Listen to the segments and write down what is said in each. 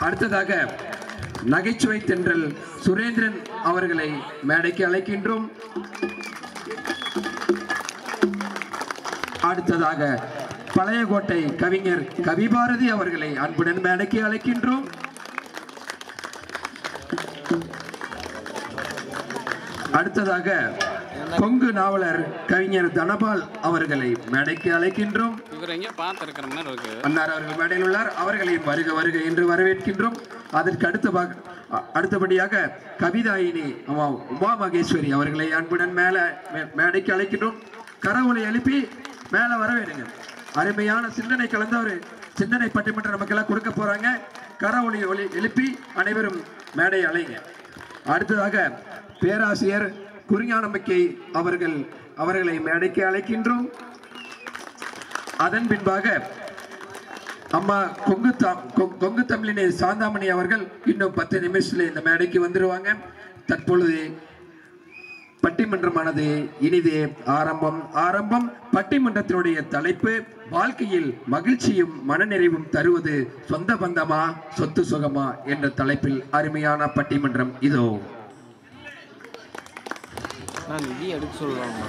அடுத்ததாக நகைச்சுவை தென்றல் சுரேந்திரன் அவர்களை மேடைக்கு அழைக்கின்றோம். அடுத்ததாக பழையகோட்டை கவிஞர் கவிபாரதி அவர்களை அன்புடன் மேடைக்கு அழைக்கின்றோம். அடுத்ததாக கொங்கு நாவலர் கவிஞர் தனபால் அவர்களை மேடைக்கு அழைக்கின்றோம். அன்னார் அவர்கள் மேடையில் உள்ளார். அவர்களையும் வருக வருக என்று வரவேற்கின்றோம். அதற்கு அடுத்தபடியாக கவிதாயினி உமா மகேஸ்வரி அவர்களை அன்புடன் மேடைக்கு அழைக்கின்றோம். கரவொலி எழுப்பி மேல வரவேடுங்க. அருமையான சிந்தனை கலந்த ஒரு சிந்தனை பட்டிமன்றம் நமக்கெல்லாம் கொடுக்க போறாங்க. கரவொலி எழுப்பி அனைவரும் மேடை அழைங்க. அடுத்ததாக பேராசிரியர் குறிஞானமிக்கை அவர்களை மேடைக்கு அழைக்கின்றோம். அதன் பின்பாக அம்மா கொங்கு தமிழினை சாந்தாமணி அவர்கள் இன்னும் 10 நிமிஷத்துல இந்த மேடைக்கு வந்துருவாங்க. தற்பொழுது பட்டிமன்றமானது இனிதே ஆரம்பம். பட்டிமன்றத்தினுடைய தலைப்பு வாழ்க்கையில் மகிழ்ச்சியும் மனநிறைவும் தருவது சொந்த பந்தமா சொத்து சுகமா என்ற தலைப்பில் அருமையான பட்டிமன்றம் இதோ. எடுக்க சொல்லுவாங்க.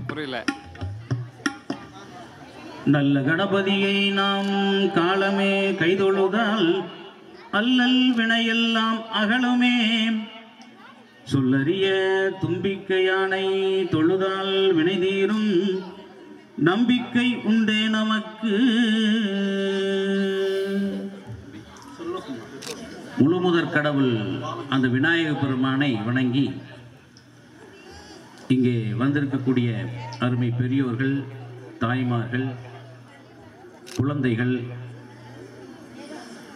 புரியல. நல்ல கணபதியை நாம் காலமே கைதொழுதால் அல்லல் வினையெல்லாம் அகலுமே. சொல்லறிய தும்பிக்கை யானை தொழுதால் வினை தீரும் நம்பிக்கை உண்டே நமக்கு. முழுமுதற் கடவுள் அந்த விநாயக பெருமானை வணங்கி இங்கே வந்திருக்கக்கூடிய அருமை பெரியோர்கள், தாய்மார்கள், குழந்தைகள்,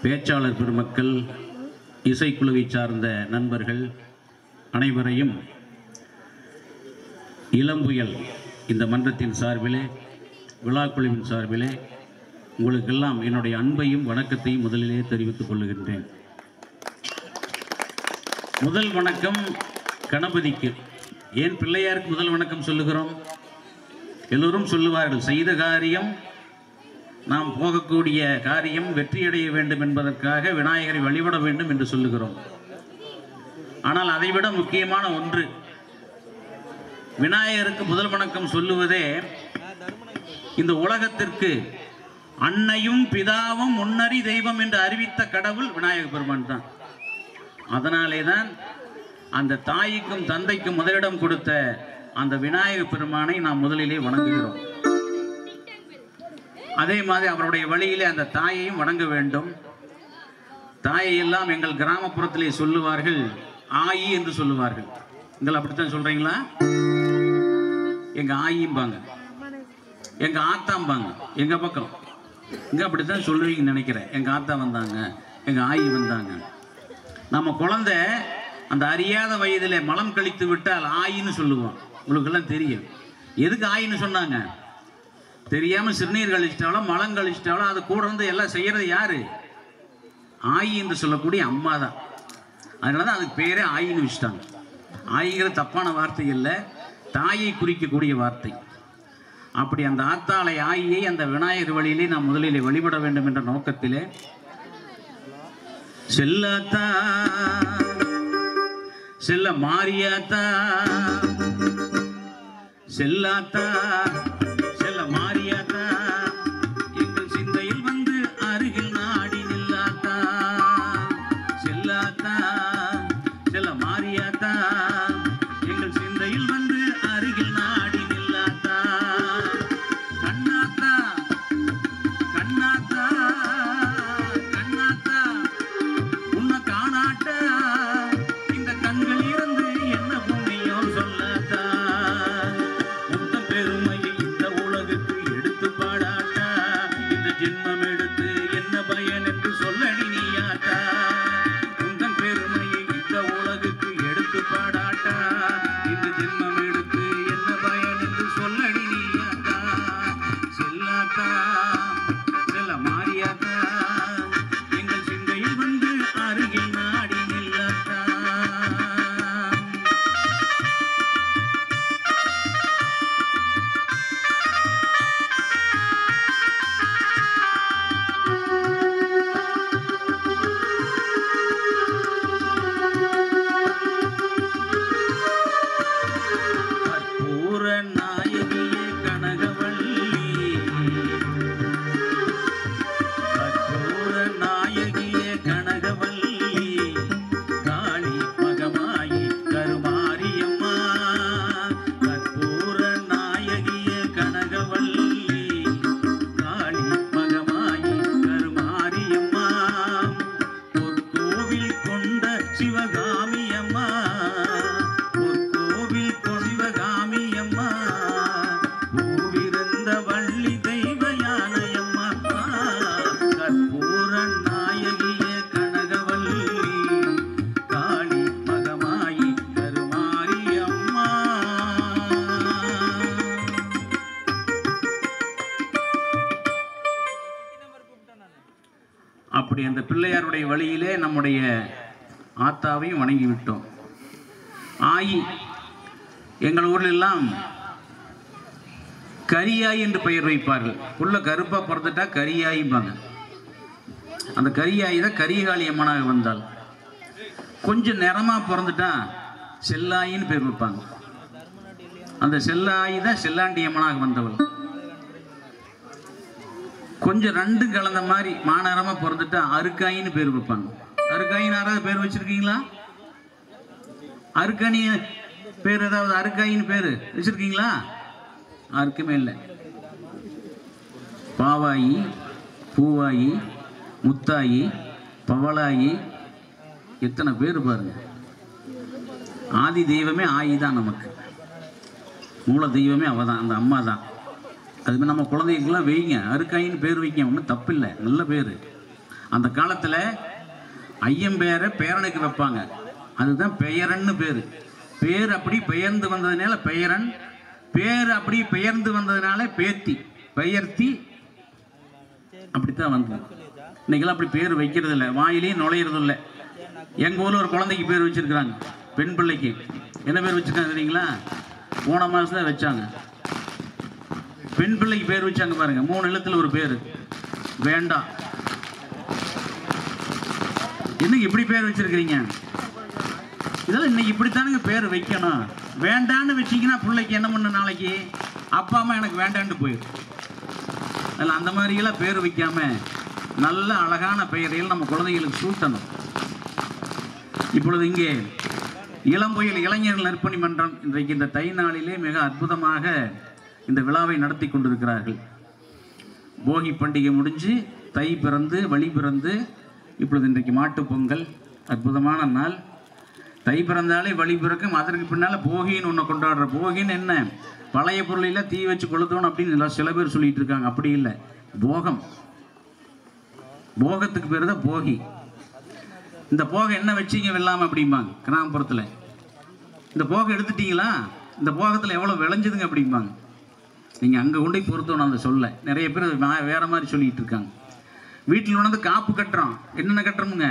பேச்சாளர் பெருமக்கள், இசைக்குழுவை சார்ந்த நண்பர்கள் அனைவரையும் இளம்புயல் இந்த மன்றத்தின் சார்பிலே, விழாக்குழுவின் சார்பிலே உங்களுக்கெல்லாம் என்னுடைய அன்பையும் வணக்கத்தையும் முதலிலே தெரிவித்துக் கொள்ளுகின்றேன். முதல் வணக்கம் கணபதிக்கு. ஏன் பிள்ளையாருக்கு முதல் வணக்கம் சொல்லுகிறோம்? எல்லோரும் சொல்லுவார்கள், செய்த காரியம், நாம் போகக்கூடிய காரியம் வெற்றியடைய வேண்டும் என்பதற்காக விநாயகரை வழிபட வேண்டும் என்று சொல்லுகிறோம். ஆனால் அதைவிட முக்கியமான ஒன்று, விநாயகருக்கு முதல் வணக்கம் சொல்லுவதே இந்த உலகத்திற்கு அன்னையும் பிதாவும் முன்னறி தெய்வம் என்று அறிவித்த கடவுள் விநாயக பெருமான் தான். அதனாலே தான் அந்த தாய்க்கும் தந்தைக்கும் முதலிடம் கொடுத்த அந்த விநாயக பெருமானை நாம் முதலிலே வணங்குகிறோம். அதே மாதிரி அவருடைய வழியிலே அந்த தாயையும் வணங்க வேண்டும். தாயை எல்லாம் எங்கள் கிராமப்புறத்திலே சொல்லுவார்கள் ஆயி என்று சொல்லுவார்கள். நீங்கள் அப்படித்தான் சொல்றீங்களா? எங்க ஆயிம்பாங்க, எங்க ஆத்தாம்பாங்க. எங்க பக்கம் இங்க அப்படித்தான் சொல்லுவீங்கன்னு நினைக்கிறேன். எங்க ஆத்தா வந்தாங்க, எங்க ஆயி வந்தாங்க. நம்ம குழந்தை அந்த அறியாத வயதில் மலம் கழித்து விட்டால் ஆயின்னு சொல்லுவோம். உங்களுக்கெல்லாம் தெரியும். எதுக்கு ஆயின்னு சொன்னாங்க? தெரியாமல் சிறுநீர் கழிச்சிட்டாலும் மலம் கழிச்சிட்டாலும் அது கூட இருந்து எல்லாம் செய்கிறது யாரு? ஆயி என்று சொல்லக்கூடிய அம்மா தான். அதனால தான் அதுக்கு பேரே ஆயின்னு வச்சுட்டாங்க. ஆயிங்கிற தப்பான வார்த்தை இல்லை, தாயை குறிக்கக்கூடிய வார்த்தை. அப்படி அந்த ஆத்தாளை ஆயியை அந்த விநாயகர் வழியிலே நாம் முதலிலே வழிபட வேண்டும் என்ற நோக்கத்திலே செல்லாத்தா செல்ல மாரியாத்தா செல்லாத்தா செல்ல மாரியாத்தா எங்கள் சிந்தையில் வந்து அருகில் நாடி நில்லாத்தா. செல்லாத்தா செல்ல மாரியாத்தா எங்கள் சிந்தையில் வந்து அருகில் நாடி நில்லாத்தா. கண்ணாத்தா கண்ணாத்தா கண்ணாத்தா உன்னை காணாட்டா இந்த கண்கள் இருந்து என்ன புண்ணியம் சொல்லத்தா. உந்த பெருமையை இந்த உலகுக்கு எடுத்து பாடாட்டா. இந்த ஜென்மம் எடுத்து என்ன பயன் என்று சொல்லடி நீயாட்டா. உந்தன் பெருமையை இந்த உலகுக்கு எடுத்து பாடாட்டா. இந்த ஜென்மம் எடுத்து என்ன பயன் என்று சொல்லடி நீயாட்டா. செல்லாத்தா செல்ல மாரியாத்தா எங்கள் சிந்தையில் வந்து அருகில் நாடி நில்லாத்தா. கற்பூர நாயகியே கனகவல்லி கற்பூர நாயகியே கனகவல்லி காளி மகமாயி கருமாரியம்மா. கற்பூர நாயகியே கனகவல்லி காளி மகமாயி கருமாரியம்மா. பொற்கோவில் கொண்ட சிவகாமி அம்மா. பொற்கோவில் சிவகாமி அம்மா. பூவிருந்த வள்ளி தெய்வ யானையம்மா. கற்பூர நாயகியே கனகவல்லி காளி மகமாயி கருமாரியம்மா. அப்படி அந்த பிள்ளையாருடைய வழியிலே நம்முடைய ஆத்தாவையும் வணங்கி விட்டோம். ஆயி எங்கள் ஊரில் எல்லாம் கரியாய் என்று பெயர் வைப்பார்கள். உள்ள கருப்பாக பிறந்துட்டா கரியாயிம்பாங்க. அந்த கரியாய் தான் கரிகாளி அம்மனாக வந்தாள். கொஞ்சம் நிறமாக பிறந்துட்டா செல்லாயின்னு பேர் வைப்பாங்க. அந்த செல்லாயி தான் செல்லாண்டி அம்மனாக வந்தவள். கொஞ்சம் ரெண்டும் கலந்த மாதிரி மாநரமாக பிறந்துட்டா அருக்காயின்னு பேர் வைப்பாங்க. அருக்காயின்னு யாராவது பேர் வச்சிருக்கீங்களா? அருக்காணி பேர் ஏதாவது அருக்காயின்னு பேர் வச்சிருக்கீங்களா? யாருக்குமே இல்லை. பாவாயி, பூவாயி, முத்தாயி, பவளாயி, எத்தனை பேர் பாருங்க. ஆதி தெய்வமே ஆயி தான். நமக்கு மூல தெய்வமே அவ தான், அந்த அம்மா தான். அதுமாதிரி நம்ம குழந்தைகளுக்கெல்லாம் வைங்க, அருக்காயின்னு பேர் வைங்க, ஒன்றும் தப்பில்லை, நல்ல பேர். அந்த காலத்தில் ஐயம்பேரை பேரனுக்கு வைப்பாங்க, அதுதான் பெயரன்னு பேர். பேர் அப்படி பெயர்ந்து வந்ததுனால பெயரன், பேர் அப்படி பெயர்ந்து வந்ததுனால பேத்தி, பெயர்த்தி, அப்படித்தான் வந்தது. இன்னைக்கெல்லாம் அப்படி பேர் வைக்கிறது இல்லை, வாயிலையும் நுழையிறது இல்லை. எங்கள் ஊரில் ஒரு குழந்தைக்கு பேர் வச்சிருக்கிறாங்க, பெண் பிள்ளைக்கு. என்ன பேர் வச்சிருக்காங்க தெரியுங்களா? போன மாதம் தான் வச்சாங்க. பெண் பிள்ளைக்கு பேர் வச்சாங்க பாருங்க, 3 எழுத்துல ஒரு பேர், வேண்டாம். என்னங்க இப்படி பேர் வச்சிருக்கிறீங்க? இதெல்லாம் இன்னைக்கு இப்படித்தானுங்க பேர் வைக்கணும். வேண்டான்னு வச்சிங்கன்னா பிள்ளைக்கு என்ன பண்ண, நாளைக்கு அப்பா அம்மா எனக்கு வேண்டான்னு போயிடும். அதில் அந்த மாதிரியெல்லாம் பேர் வைக்காம நல்ல அழகான பெயரையில் நம்ம குழந்தைகளுக்கு சூட்டணும். இப்பொழுது இங்கே இளம்புயல் இளைஞர்கள் நற்பணி மன்றம் இன்றைக்கு இந்த தை நாளிலே மிக அற்புதமாக இந்த விழாவை நடத்தி கொண்டிருக்கிறார்கள். போகி பண்டிகை முடிஞ்சு தை பிறந்து வழி பிறந்து இப்பொழுது இன்றைக்கு மாட்டுப் பொங்கல், அற்புதமான நாள். தை பிறந்தாலே வழி பிறக்கும். அதற்கு பின்னால் போகின்னு ஒன்று கொண்டாடுற. போகின்னு என்ன, பழைய பொருளையெல்லாம் தீ வச்சு கொளுத்தணும் அப்படின்னு சில பேர் சொல்லிட்டு இருக்காங்க. அப்படி இல்லை, போகம். போகத்துக்கு பேர் தான் போகி. இந்த போகை என்ன வச்சிங்க வெள்ளாமல் அப்படிம்பாங்க கிராமப்புறத்தில். இந்த போகை எடுத்துட்டீங்களா, இந்த போகத்தில் எவ்வளோ விளைஞ்சதுங்க அப்படிம்பாங்க. நீங்கள் அங்கே கொண்டு போய் பொறுத்தோன்னு அந்த சொல்ல நிறைய பேர் வேறு மாதிரி சொல்லிகிட்டு இருக்காங்க. வீட்டில் வந்து காப்பு கட்டுறோம், என்னென்ன கட்டுறோமுங்க,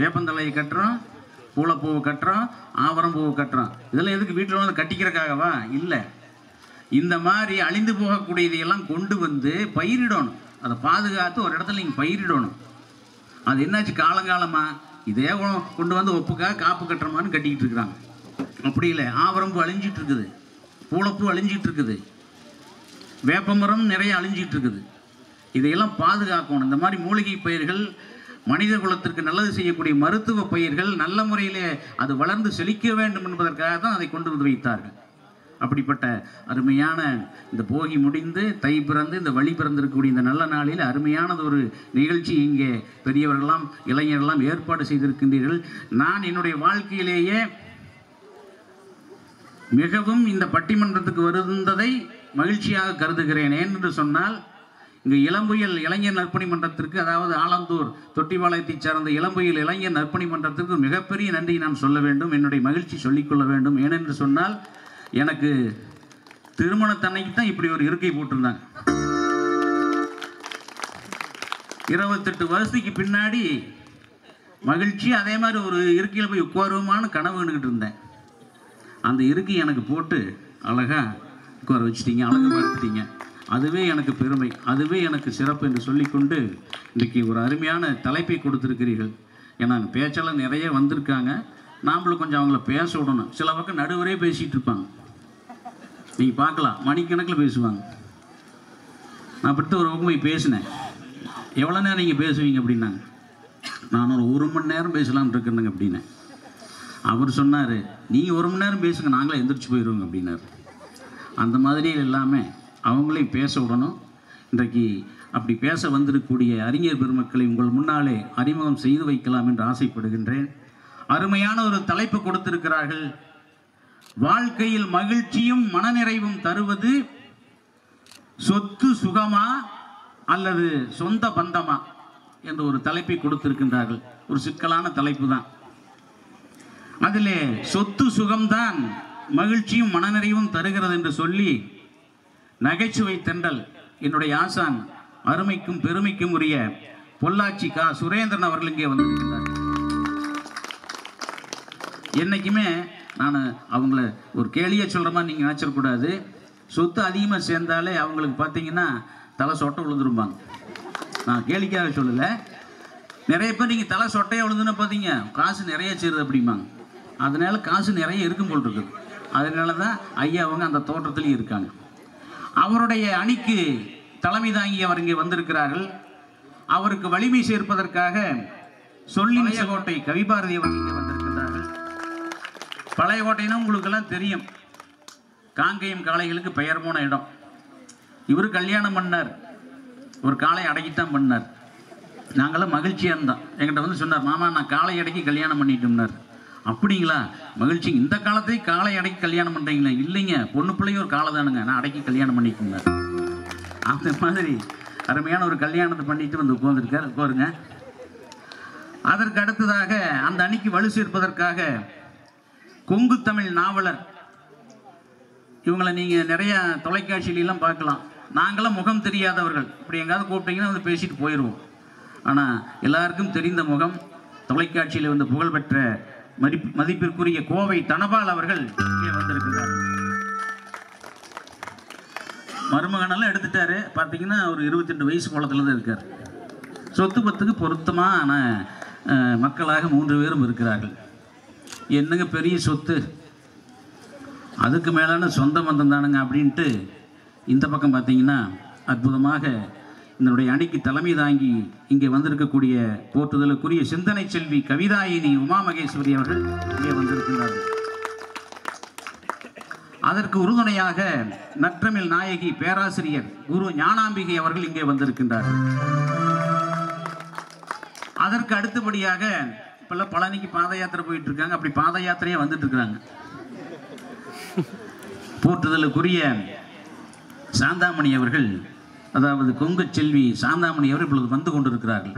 வேப்பந்தலையை கட்டுறோம், பூளைப்பூவை கட்டுறோம், ஆவரம் பூவை கட்டுறோம். இதெல்லாம் எதுக்கு வீட்டில் வந்து கட்டிக்கிறக்காகவா? இல்லை. இந்த மாதிரி அழிந்து போகக்கூடியதையெல்லாம் கொண்டு வந்து பயிரிடணும், அதை பாதுகாத்து ஒரு இடத்துல நீங்கள் பயிரிடணும். அது என்னாச்சு, காலங்காலமாக இதே கொண்டு வந்து ஒப்புக்காக காப்பு கட்டுறமான்னு கட்டிக்கிட்டு இருக்கிறாங்க. அப்படி இல்லை, ஆவரம்பூ அழிஞ்சிட்டு இருக்குது, பூளைப்பூ அழிஞ்சிட்டு இருக்குது, வேப்பமரம் நிறைய அழிஞ்சிட்டு இருக்குது. இதையெல்லாம் பாதுகாக்கணும். இந்த மாதிரி மூலிகை பயிர்கள் மனித குலத்திற்கு நல்லது செய்யக்கூடிய மருத்துவ பயிர்கள் நல்ல முறையிலே அது வளர்ந்து செழிக்க வேண்டும் என்பதற்காக தான் அதை கொண்டு வந்து வைத்தார்கள். அப்படிப்பட்ட அருமையான இந்த போகி முடிந்து தை பிறந்து இந்த வழி பிறந்திருக்கக்கூடிய இந்த நல்ல நாளில் அருமையானது ஒரு நிகழ்ச்சி இங்கே பெரியவர்களெல்லாம் இளைஞர்களெல்லாம் ஏற்பாடு செய்திருக்கின்றீர்கள். நான் என்னுடைய வாழ்க்கையிலேயே மிகவும் இந்த பட்டிமன்றத்துக்கு வருந்ததை மகிழ்ச்சியாக கருதுகிறேன். ஏனென்று சொன்னால் இங்கே இளம்புயல் இளைஞர் நற்பணி மன்றத்திற்கு, அதாவது ஆலந்தூர் தொட்டிபாளையத்தைச் சேர்ந்த இளம்புயல் இளைஞர் நற்பணி மன்றத்திற்கு மிகப்பெரிய நன்றி நான் சொல்ல வேண்டும், என்னுடைய மகிழ்ச்சி சொல்லிக்கொள்ள வேண்டும். ஏனென்று சொன்னால் எனக்கு திருமணத்தன்னைக்கு தான் இப்படி ஒரு இருக்கை போட்டிருந்தாங்க. 28 வருஷத்துக்கு பின்னாடி மகிழ்ச்சி அதே மாதிரி ஒரு இருக்கையில் போய் உட்காருவோமான்னு கனவு கண்டுக்கிட்டு இருந்தேன். அந்த இருக்கை எனக்கு போட்டு அழகாக உட்கார வச்சுட்டீங்க, அழகு பார்த்துட்டீங்க. அதுவே எனக்கு பெருமை, அதுவே எனக்கு சிறப்பு என்று சொல்லிக்கொண்டு இன்றைக்கி ஒரு அருமையான தலைப்பை கொடுத்துருக்கிறீர்கள். ஏன்னா பேச்செல்லாம் நிறைய வந்திருக்காங்க, நாம்ளும் கொஞ்சம் அவங்கள பேச விடணும். சில பக்கம் நடுவரே பேசிகிட்டு இருப்பாங்க, நீங்கள் பார்க்கலாம், மணிக்கணக்கில் பேசுவாங்க. நான் அப்படி ஒரு பக்கம் போய் பேசினேன், எவ்வளோ நேரம் நீங்கள் பேசுவீங்க அப்படின்னாங்க. நான் ஒரு மணி நேரம் பேசலாம்னு இருக்கேனுங்க அப்படின்னேன். அவர் சொன்னார், நீங்கள் 1 மணி நேரம் பேசுங்க, நாங்களே எந்திரிச்சு போயிடுவோங்க அப்படின்னாரு. அந்த மாதிரி எல்லாமே அவங்களையும் பேச விடணும். இன்றைக்கு அப்படி பேச வந்திருக்கக்கூடிய அறிஞர் பெருமக்களை உங்கள் முன்னாலே அறிமுகம் செய்து வைக்கலாம் என்று ஆசைப்படுகின்றேன். அருமையான ஒரு தலைப்பு கொடுத்திருக்கிறார்கள். வாழ்க்கையில் மகிழ்ச்சியும் மனநிறைவும் தருவது சொத்து சுகமா அல்லது சொந்த பந்தமா என்ற ஒரு தலைப்பை கொடுத்திருக்கின்றார்கள். ஒரு சிக்கலான தலைப்பு தான். அதிலே சொத்து சுகம்தான் மகிழ்ச்சியும் மனநிறைவும் தருகிறது என்று சொல்லி நகைச்சுவை தென்றல் என்னுடைய ஆசான் அருமைக்கும் பெருமைக்கும் உரிய பொள்ளாச்சி கா சுரேந்திரன் அவர்கள் இங்கே வந்திருக்கிறார். என்னைக்குமே நான் அவங்கள ஒரு கேலியாக சொல்கிற மாதிரி நீங்கள் நினச்சிடக்கூடாது. சொத்து அதிகமாக சேர்ந்தாலே அவங்களுக்கு பார்த்தீங்கன்னா தலை சொட்டை விழுந்துருப்பாங்க. நான் கேலிக்காக சொல்லலை, நிறைய பேர் நீங்கள் தலை சொட்டையாக விழுந்துன்னு பார்த்தீங்க காசு நிறைய சேருது அப்படிம்பாங்க. அதனால காசு நிறைய இருக்கும் போல் இருக்குது. அதனால தான் ஐயா அவங்க அந்த தோற்றத்திலையும் இருக்காங்க. அவருடைய அணிக்கு தலைமை தாங்கி அவர் இங்கே வந்திருக்கிறார்கள். அவருக்கு வலிமை சேர்ப்பதற்காக சொல்லிய கோட்டை கவிபாரதி அவர் இங்கே வந்திருக்கிறார்கள். பழைய கோட்டைன்னா உங்களுக்கெல்லாம் தெரியும், காங்கேயம் காளைகளுக்கு பெயர் போன இடம். இவர் கல்யாணம் பண்ணார், ஒரு காளை அடக்கித்தான் பண்ணார். நாங்களாம் மகிழ்ச்சியாக இருந்தோம். என்கிட்ட வந்து சொன்னார், மாமா நான் காளை அடக்கி கல்யாணம் பண்ணிட்டோம்னார். அப்படிங்களா, மகிழ்ச்சி. இந்த காலத்தை காளை அடக்கி கல்யாணம் பண்ணுறீங்களா? இல்லைங்க, பொண்ணு பிள்ளையும் ஒரு காளை தானுங்க, நான் அடக்கி கல்யாணம் பண்ணிட்டோம்னார். அந்த மாதிரி அருமையான ஒரு கல்யாணத்தை பண்ணிட்டு வந்து உட்கார்ந்துருக்கார். உட்காருங்க. அதற்கு அடுத்ததாக அந்த அணிக்கு வலு சேர்ப்பதற்காக கொங்கு தமிழ் நாவலர், இவங்களை நீங்கள் நிறைய தொலைக்காட்சியிலாம் பார்க்கலாம். நாங்களாம் முகம் தெரியாதவர்கள், இப்படி எங்காவது கூப்பிட்டீங்கன்னா வந்து பேசிட்டு போயிடுவோம். ஆனால் எல்லாருக்கும் தெரிந்த முகம், தொலைக்காட்சியில் வந்து புகழ்பெற்ற மதிப்பிற்குரிய கோவை தனபால் அவர்கள் இங்கே வந்திருக்கிறார். மருமகனெல்லாம் எடுத்துட்டாரு, பார்த்தீங்கன்னா ஒரு 22 வயசு கோலத்தில் தான் இருக்கார். சொத்து பத்துக்கு பொருத்தமான மக்களாக 3 பேரும் இருக்கிறார்கள். என்னங்க பெரிய சொத்து, அதுக்கு மேலான சொந்த பந்தம் தானுங்க அப்படின்ட்டு இந்த பக்கம் பார்த்தீங்கன்னா அற்புதமாக இதனுடைய அணிக்கு தலைமை தாங்கி இங்கே வந்திருக்கக்கூடிய போற்றுதலுக்குரிய சிந்தனை செல்வி கவிதாயினி உமா மகேஸ்வரி அவர்கள் இங்கே வந்திருக்கிறார்கள். அதற்கு உறுதுணையாக நற்றமிழ் நாயகி பேராசிரியர் குரு ஞானாம்பிகை அவர்கள் இங்கே வந்திருக்கின்றார்கள். அதற்கு அடுத்தபடியாக இப்பெல்லாம் பழனிக்கு பாத யாத்திரை போயிட்டு இருக்காங்க, அப்படி பாத யாத்திரையே வந்துட்டு இருக்கிறாங்க. போற்றுதலுக்குரிய சாந்தாமணி அவர்கள், அதாவது கொங்கு செல்வி சாந்தாமணி அவர் இப்பொழுது வந்து கொண்டிருக்கிறார்கள்.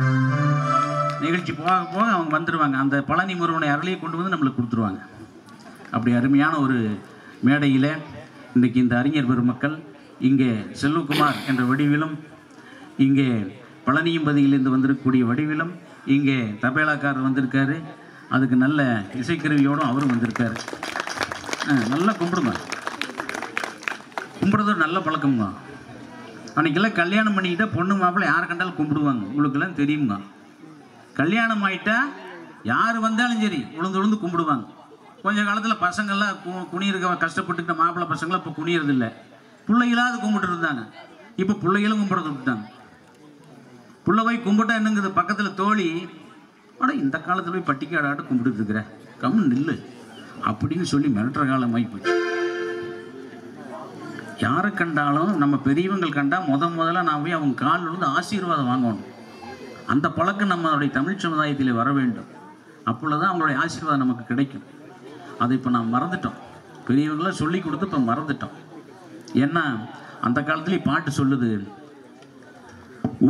நிகழ்ச்சி போக போக அவங்க வந்துடுவாங்க. அந்த பழனி முருகனை அருளையை கொண்டு வந்து நம்மளுக்கு கொடுத்துருவாங்க. அப்படி அருமையான ஒரு மேடையில் இன்றைக்கி இந்த அறிஞர் பெருமக்கள் இங்கே செல்வகுமார் என்ற வடிவிலும், இங்கே பழனியம்பதியிலிருந்து வந்திருக்கக்கூடிய வடிவிலும், இங்கே தபேலாக்காரர் வந்திருக்காரு, அதுக்கு நல்ல இசைக்கருவியோடும் அவரும் வந்திருக்காரு. நல்லா கும்பிடுங்க. கும்பிடுறது ஒரு நல்ல பழக்கம்ங்க. அன்றைக்கெல்லாம் கல்யாணம் பண்ணிக்கிட்டா பொண்ணு மாப்பிள்ளை யாரை கண்டாலும் கும்பிடுவாங்க. உங்களுக்கெல்லாம் தெரியுங்க. கல்யாணம் ஆகிட்டா யார் வந்தாலும் சரி உளுந்து கும்பிடுவாங்க. கொஞ்சம் காலத்தில் பசங்கள்லாம் குனியிருக்க கஷ்டப்பட்டுக்கிட்ட மாப்பிள்ளை பசங்களாம் இப்போ குனியறதில்ல. பிள்ளைகளாவது கும்பிட்டு இருந்தாங்க. இப்போ பிள்ளைகளும் கும்பிட்றது விட்டுட்டாங்க. பிள்ளை போய் கும்பிட்டா என்னங்குது, பக்கத்தில் தோழி, ஆனால் இந்த காலத்தில் போய் பட்டிக்காடாட்டு கும்பிட்டு இருக்கிற கம்முன்னு நில்லு அப்படின்னு சொல்லி மிரட்டுற காலம் ஆகி போச்சு. யாரை கண்டாலும் நம்ம பெரியவங்கள் கண்டால் முதல்ல நான் போய் அவங்க காலில் வந்து ஆசீர்வாதம் வாங்கணும். அந்த பழக்கம் நம்மளுடைய தமிழ் சமுதாயத்தில் வர வேண்டும். அப்பொழுதுதான் அவங்களுடைய ஆசீர்வாதம் நமக்கு கிடைக்கும். அதை இப்போ நாம் மறந்துட்டோம். பெரியவங்களாம் சொல்லி கொடுத்து இப்போ மறந்துட்டோம். ஏன்னா அந்த காலத்துலேயே பாட்டு சொல்லுது,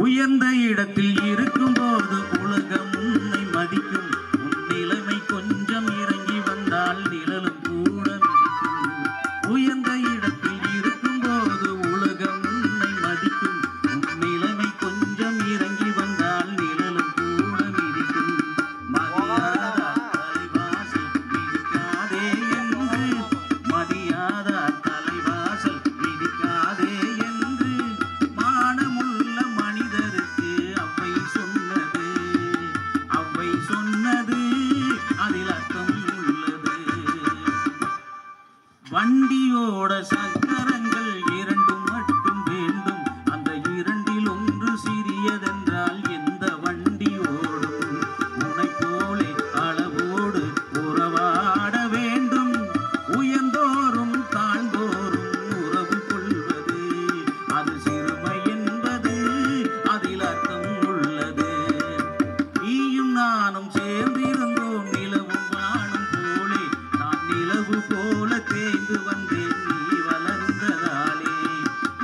உயர்ந்த இடத்தில் இருக்கும்போது உலகம் உன்னை மதிக்கும், உன் நிலைமை கொஞ்சம் இறங்கி வந்தால் நிழலும் கூட மிதிக்கும். உயர்ந்த இடத்தில் இருக்கும்போது உலகம் உன்னை மதிக்கும், உன் நிலைமை கொஞ்சம் இறங்கி வந்தால் நிழலும் கூட மிதிக்கும். மதியாத தலைவாசல் மிதிக்காதே என்று மானமுள்ள மனிதருக்கு அவ்வை சொன்னது அதில் அர்த்தம் உள்ளது. வண்டியோட சக்கரங்கள் இரண்டும் மட்டும் வேண்டும், அந்த இரண்டில் ஒன்று சிறியதென்றால் எந்த வண்டி ஓடும்? உனை போலே அளவோடு உறவாட வேண்டும், உயர்ந்தோறும் தாழ்ந்தோறும் உறவு கொள்வது அது சிறுமை என்பது அதில் அர்த்தம் உள்ளது. நீயும் நானும் சேர்ந்திருந்தோம் நிலவும் வானம் போலே, நான் நிலவு போல தேய்ந்து வந்தேன் நீ வளர்ந்ததாலே.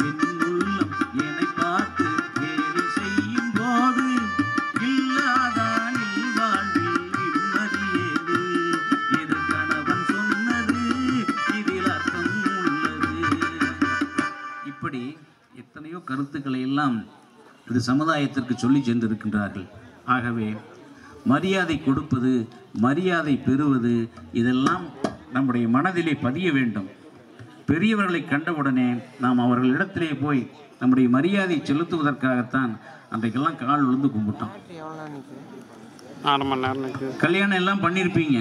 என் உள்ளம் என்னை பார்த்து கேலி செய்யும் போது இல்லாதான் நீ வாழ்வில் நிம்மதியேது. இது கணவன் சொன்னது இதில் அர்த்தம் உள்ளது. இப்படி எத்தனையோ கருத்துக்களை எல்லாம் இது சமுதாயத்திற்கு சொல்லி சென்றிருக்கின்றார்கள். ஆகவே மரியாதை கொடுப்பது, மரியாதை பெறுவது, இதெல்லாம் நம்முடைய மனதிலே பதிய வேண்டும். பெரியவர்களை கண்டவுடனே நாம் அவர்களிடத்திலே போய் நம்முடைய மரியாதை செலுத்துவதற்காகத்தான் அன்றைக்கெல்லாம் கால் விழுந்து கும்பிட்டோம். கல்யாணம் எல்லாம் பண்ணியிருப்பீங்க.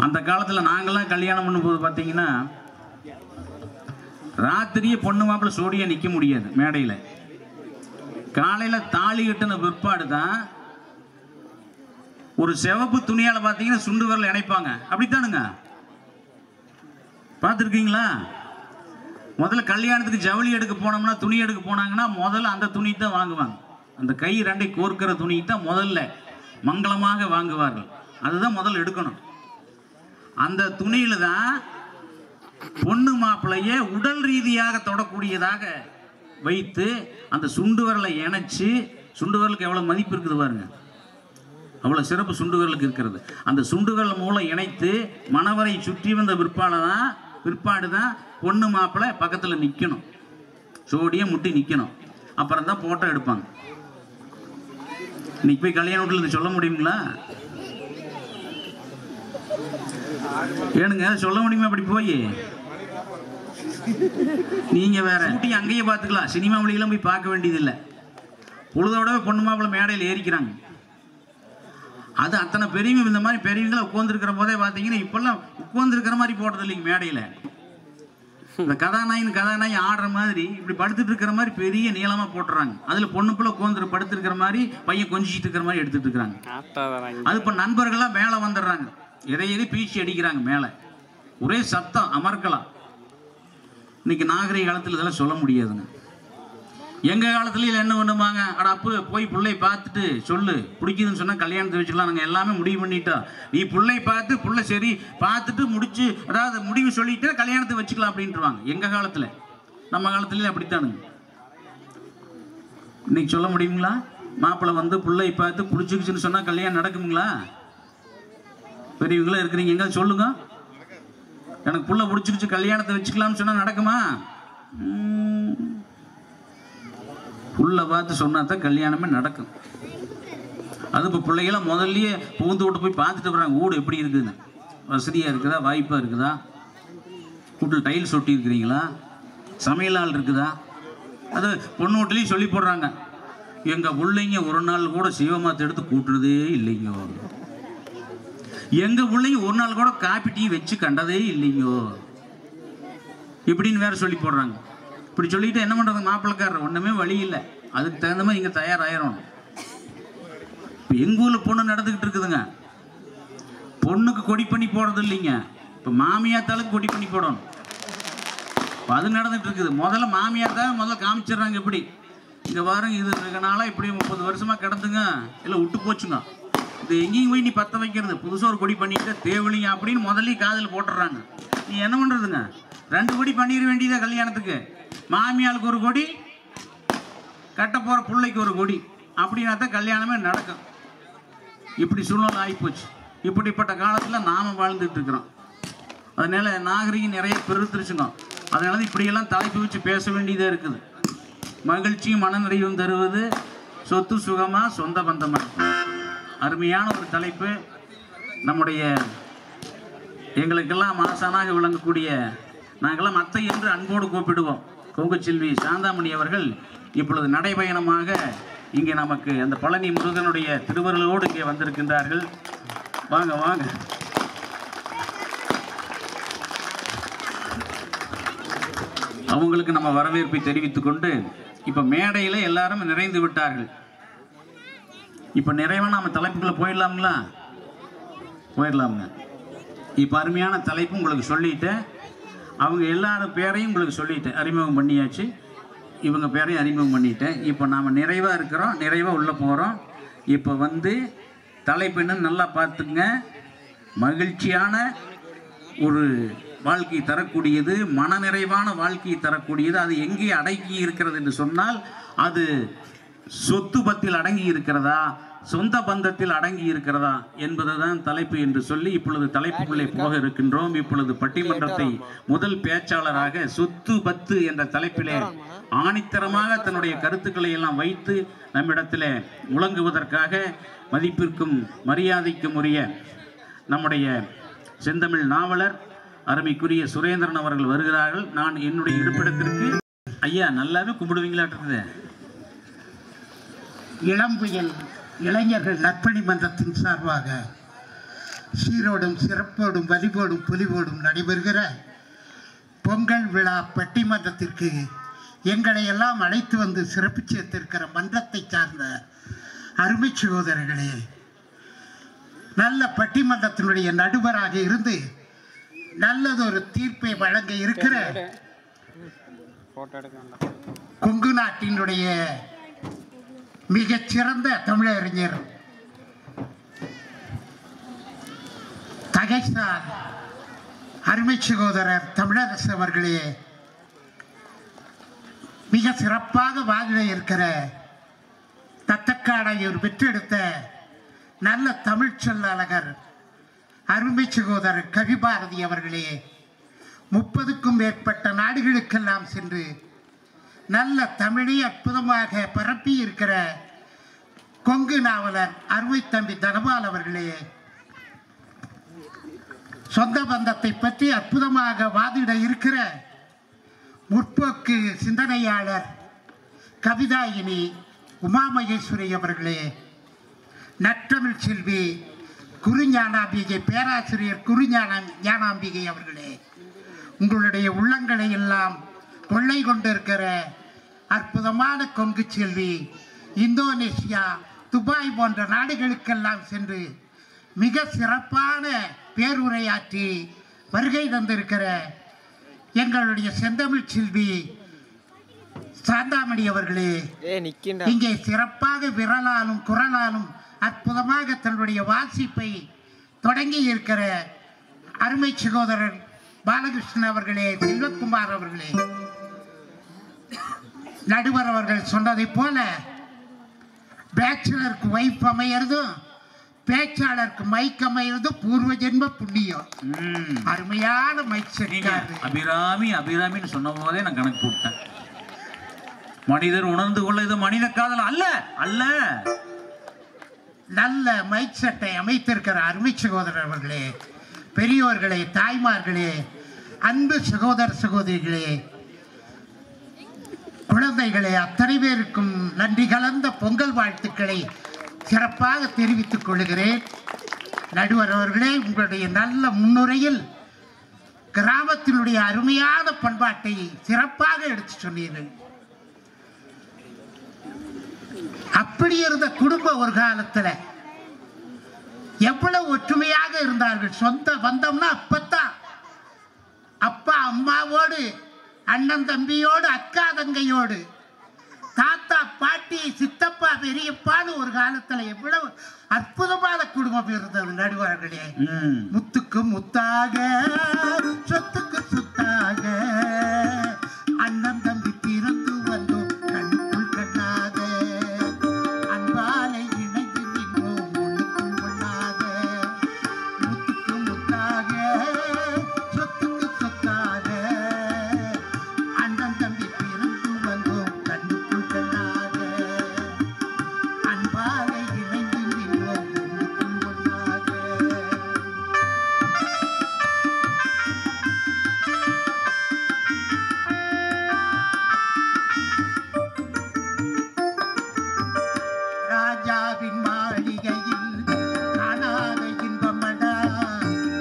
அந்த காலத்தில் நாங்கள்லாம் கல்யாணம் பண்ணும்போது பார்த்தீங்கன்னா ராத்திரியே பொண்ணு மாப்பிள்ளை சோடியாக நிற்க முடியாது மேடையில். காலையில் தாலி கட்டின பிற்பாடு தான் ஒரு சிவப்பு துணியால் பார்த்தீங்கன்னா சுண்டு விரல் இணைப்பாங்க. அப்படித்தானுங்க, பார்த்துருக்கீங்களா? முதல்ல கல்யாணத்துக்கு ஜவுளி எடுக்க போனோம்னா, துணி எடுக்க போனாங்கன்னா முதல்ல அந்த துணி தான் வாங்குவாங்க. அந்த கை ரெண்டை கோர்க்கிற துணி தான் முதல்ல மங்களமாக வாங்குவார்கள். அதுதான் முதல்ல எடுக்கணும். அந்த துணியில தான் பொண்ணு மாப்பிள்ளையே உடல் ரீதியாக தொடக்கூடியதாக வைத்து அந்த சுண்டு விரலை இணைச்சு, சுண்டு விரலுக்கு எவ்வளோ மதிப்பு இருக்குது பாருங்க, அவ்வளோ சிறப்பு சுண்டு விரலுக்கு இருக்கிறது. அந்த சுண்டு விரல் மூலம் இணைத்து மணவரை சுற்றி வந்த பிற்பாடு தான் பொண்ணு மாப்பிள்ளை பக்கத்தில் நிற்கணும், சோடியை முட்டி நிற்கணும். அப்புறம் தான் ஃபோட்டோ எடுப்பாங்க. இன்னைக்கு போய் கல்யாண வீட்டில் சொல்ல முடியுங்களா? ஏனுங்க சொல்ல முடியுமா? அப்படி போய் நீங்க வேற ஊட்டி அங்கேயே பார்த்துக்கலாம். சினிமா மொழியெல்லாம் போய் பார்க்க வேண்டியதில்லை. பொழுதோட பொண்ணு மாப்பிள்ளை மேடையில் ஏறிக்கிறாங்க. அது அத்தனை பெரியவங்க, இந்த மாதிரி பெரியவங்களை உட்காந்துருக்கிற போதே பார்த்தீங்கன்னா இப்பெல்லாம் உட்காந்துருக்கிற மாதிரி போடுறது இல்லைங்க. மேடையில் இந்த கதாநாயகி ஆடுற மாதிரி இப்படி படுத்துட்டு இருக்கிற மாதிரி பெரிய நீளமாக போட்டுறாங்க. அதில் பொண்ணு பிள்ளை உட்காந்து படுத்துருக்கிற மாதிரி, பையன் கொஞ்சிட்டு இருக்கிற மாதிரி எடுத்துட்டு இருக்கிறாங்க. அது இப்போ நண்பர்கள்லாம் மேலே வந்துடுறாங்க, எதை பீச்சி அடிக்கிறாங்க மேலே, ஒரே சத்தம் அமர்க்கலாம். இன்னைக்கு நாகரிக காலத்தில் இதெல்லாம் சொல்ல முடியாதுங்க. எங்கள் காலத்துல என்ன பண்ணுவாங்க, அட அப்பு போய் பிள்ளை பார்த்துட்டு சொல்லு, பிடிக்குதுன்னு சொன்னால் கல்யாணத்தை வச்சுக்கலாம், நாங்கள் எல்லாமே முடிவு பண்ணிட்டோம், நீ பிள்ளை பார்த்து பிள்ளை சரி பார்த்துட்டு முடிச்சு, அதாவது முடிவு சொல்லிட்டு கல்யாணத்தை வச்சுக்கலாம் அப்படின்ட்டுருவாங்க. எங்கள் காலத்தில், நம்ம காலத்துலேயும் அப்படித்தானுங்க. இன்னைக்கு சொல்ல முடியுங்களா? மாப்பிள்ளை வந்து பிள்ளை பார்த்து பிடிச்சிக்கிச்சுன்னு சொன்னால் கல்யாணம் நடக்குங்களா? பெரியவங்களா இருக்கிறீங்க, எங்க சொல்லுங்க. எனக்கு புள்ள பிடிச்சிக்கிச்சு கல்யாணத்தை வச்சுக்கலாம்னு சொன்னால் நடக்குமா? புள்ள பார்த்து சொன்னா தான் கல்யாணமே நடக்கும். அது இப்போ பிள்ளைகளாம் முதல்லயே புகுந்து விட்டு போய் பார்த்துட்டு வர்றாங்க, வீடு எப்படி இருக்குதுன்னு. வசதியாக இருக்குதா, வாய்ப்பாக இருக்குதா, வீட்டில் டைல்ஸ் ஒட்டி இருக்கிறீங்களா, சமையல் ஆள் இருக்குதா. அது பொண்ணு வீட்லேயும் சொல்லி போடுறாங்க, எங்கள் பிள்ளைங்க ஒரு நாள் கூட சிவமாத்தை எடுத்து கூட்டுறதே இல்லைங்க, எங்கள் பிள்ளைங்க ஒரு நாள் கூட காப்பி டீ வச்சு கண்டதே இல்லைங்கோ இப்படின்னு வேற சொல்லி போடுறாங்க. இப்படி சொல்லிட்டு என்ன பண்ணுறது மாப்பிள்ளைக்காரர்? ஒன்றுமே வழி இல்லை, அதுக்கு தகுந்த மாதிரி இங்கே தயாராகிடும். இப்போ எங்கள் ஊரில் பொண்ணு நடந்துக்கிட்டு இருக்குதுங்க. பொண்ணுக்கு கொடி பண்ணி போடுறது இல்லைங்க, இப்போ மாமியாத்தாளுக்கு கொடி பண்ணி போடணும். இப்போ அது நடந்துட்டு இருக்குது. முதல்ல மாமியார் தான் முதல்ல காமிச்சிடுறாங்க. எப்படி இங்கே பாருங்க, இது நாளாக இப்படி 30 வருஷமாக கிடந்துங்க, இல்லை விட்டு போச்சுங்க, இது எங்கேயும் போய் நீ பற்ற வைக்கிறது, புதுசாக ஒரு கொடி பண்ணிட்டு தேவலிங்க அப்படின்னு முதல்ல காதில் போட்டுடுறாங்க. நீ என்ன பண்ணுறதுங்க? 2 கொடி பண்ணிட வேண்டியதா கல்யாணத்துக்கு. மாமியாளுக்கு ஒரு கொடி, கட்ட போகிற பிள்ளைக்கு ஒரு கொடி, அப்படின்னா தான் கல்யாணமே நடக்கும். இப்படி சூழ்நிலை ஆகிப்போச்சு. இப்படிப்பட்ட காலத்தில் நாம் வாழ்ந்துட்டு இருக்கிறோம். அதனால நாகரிகம் நிறைய பெருத்துருச்சுங்க. அதனால இப்படியெல்லாம் தலைப்பு வச்சு பேச வேண்டியதாக இருக்குது. மகிழ்ச்சியும் மனநிறைவும் தருவது சொத்து சுகமா சொந்த பந்தமா? அருமையான ஒரு தலைப்பு. நம்முடைய எங்களுக்கெல்லாம் ஆசானாக விளங்கக்கூடிய நாங்கள்லாம் அத்தை என்று அன்போடு கூப்பிடுவோம் கொங்குச்செல்வி சாந்தாமணி அவர்கள் இப்பொழுது நடைபயணமாக இங்கே நமக்கு அந்த பழனி முருகனுடைய திருவருளோடு இங்கே வந்திருக்கின்றார்கள். வாங்க வாங்க. அவங்களுக்கு நம்ம வரவேற்பை தெரிவித்துக் கொண்டு இப்போ மேடையில் எல்லாரும் நிறைந்து விட்டார்கள். இப்போ நிறைவாக நம்ம தலைப்புக்குள்ளே போயிடலாங்களா? போயிடலாமுங்க. இப்போ அருமையான தலைப்பு உங்களுக்கு சொல்லிட்டேன். அவங்க எல்லாரும் பேரையும் உங்களுக்கு சொல்லிட்டேன், அறிமுகம் பண்ணியாச்சு. இவங்க பேரையும் அறிமுகம் பண்ணிட்டேன். இப்போ நாம் நிறைவாக இருக்கிறோம், நிறைவாக உள்ளே போகிறோம். இப்போ வந்து தலைப்பு என்னன்னு நல்லா பார்த்துங்க. மகிழ்ச்சியான ஒரு வாழ்க்கை தரக்கூடியது, மனநிறைவான வாழ்க்கையை தரக்கூடியது. அது எங்கே அடங்கி இருக்கிறது என்று சொன்னால், அது சொத்து பத்தில் அடங்கி இருக்கிறதா, சொந்த பந்தத்தில் அடங்கி இருக்கிறதா என்பதுதான் தலைப்பு என்று சொல்லி இப்பொழுது தலைப்புக்குள்ளே போக இருக்கின்றோம். இப்பொழுது பட்டிமன்றத்தை முதல் பேச்சாளராக சொத்து பத்து என்ற தலைப்பிலே ஆணித்தரமாக தன்னுடைய கருத்துக்களை எல்லாம் வைத்து நம்மிடத்தில் முழங்குவதற்காக மதிப்பிற்கும் மரியாதைக்கும் உரிய நம்முடைய செந்தமிழ் நாவலர் அருமைக்குரிய சுரேந்திரன் அவர்கள் வருகிறார்கள். நான் என்னுடைய இருப்பிடத்திற்கு ஐயா நல்லாவே கும்பிடுவீங்களாட்டு. இளம்புயல் இளைஞர்கள் நற்பணி மன்றத்தின் சார்பாக சீரோடும் சிறப்போடும் வலிவோடும் பொலிவோடும் நடைபெறுகிற பொங்கல் விழா பட்டிமன்றத்திற்கு எங்களை எல்லாம் அழைத்து வந்து சிறப்பு சேர்த்திருக்கிற மன்றத்தை சார்ந்த அருமை சகோதரர்களே, நல்ல பட்டிமன்றத்தினுடைய நடுவராக இருந்து நல்லதொரு தீர்ப்பை வழங்க இருக்கிற கொங்கு நாட்டினுடைய மிகச்சிறந்த தமிழறிஞர் தகைசார் அருமை சகோதரர் தமிழரசு அவர்களே, மிக சிறப்பாக வாதிட இருக்கிற தத்தக்காடையூர் பெற்றெடுத்த நல்ல தமிழ் சொல்லாளர் அருமை சகோதரர் கவிபாரதி அவர்களே, 30க்கும் மேற்பட்ட நாடுகளுக்கெல்லாம் சென்று நல்ல தமிழை அற்புதமாக பரப்பி இருக்கிற கொங்கு நாவலர் அருமை தம்பி தனபால் அவர்களே, சொந்த பந்தத்தை பற்றி அற்புதமாக வாதிட இருக்கிற முற்போக்கு சிந்தனையாளர் கவிதாயினி உமாமகேஸ்வரி அவர்களே, நற்றமிழ் செல்வி குருஞானாம்பிகை பேராசிரியர் ஞானாம்பிகை அவர்களே, உங்களுடைய உள்ளங்களை எல்லாம் கொள்ளை கொண்டிருக்கிற அற்புதமான கொங்கு செல்வி இந்தோனேசியா, துபாய் போன்ற நாடுகளுக்கெல்லாம் சென்று மிக சிறப்பான பேருரையாற்றி வருகை தந்திருக்கிற எங்களுடைய செந்தமிழ் செல்வி சாந்தாமணி அவர்களே, இங்கே சிறப்பாக விரலாலும் குரலாலும் அற்புதமாக தன்னுடைய வாசிப்பை தொடங்கி இருக்கிற அருமை சகோதரர் பாலகிருஷ்ணன் அவர்களே, செல்வகுமார் அவர்களே, நடுவர் அவர்கள் சொன்னதை போல பேச்சுலருக்கு வைஃப் அமையறதும் பேச்சாளருக்கு மைக் அமையறது பூர்வ ஜென்ம புண்ணியம். அருமையான மைக் செட். அபிராமி அபிராமின்னு சொன்ன போதே நான் கணக்கு போட்டேன். மனிதர் உணர்ந்து கொள்ள இது மனித காதல் அல்ல அல்ல. நல்ல மைக் செட்டை அமைத்திருக்கிற அருமை சகோதரர் அவர்களே, பெரியோர்களே, தாய்மார்களே, அன்பு சகோதர சகோதரிகளே, குழந்தைகளே, அத்தனை பேருக்கும் நன்றி கலந்த பொங்கல் வாழ்த்துக்களை சிறப்பாக தெரிவித்துக் கொள்கிறேன். நடுவர் அவர்களே, உங்களுடைய நல்ல முன்னுரையில் கிராமத்தினுடைய அருமையான பண்பாட்டை சிறப்பாக எடுத்து சொன்னீர்கள். அப்படி இருந்த குடும்பம் ஒரு காலத்துல எவ்வளவு ஒற்றுமையாக இருந்தார்கள். சொந்த பந்தம்னா அப்பத்தான் அப்பா அம்மாவோடு, அண்ணன் தம்பியோடு, அக்கா தங்கையோடு, தாத்தா பாட்டி சித்தப்பா பெரியப்பான்னு ஒரு காலத்துல எவ்வளவு அற்புதமான குடும்பம் இருந்தது. நடுவர்களே, முத்துக்கு முத்தாக சொத்துக்கு சொத்தாக அண்ணன் தம்பி பிறந்து வந்தோம் கண்ணுக்குள் கண்ணாக அன்பாலை இணைந்து நின்றோம் ஒண்ணுக்குள் ஒண்ணாக முத்துக்கு முத்தாக சொத்துக்கு சொத்தாக அண்ணன் தம்பி பிறந்து வந்தோம் கண்ணுக்குள் கண்ணாக அன்பாலை இணைந்து நின்றோம் ஒண்ணுக்குள் ஒண்ணாக. ராஜாவின் மாளிகையில் காணாத இன்பமடா,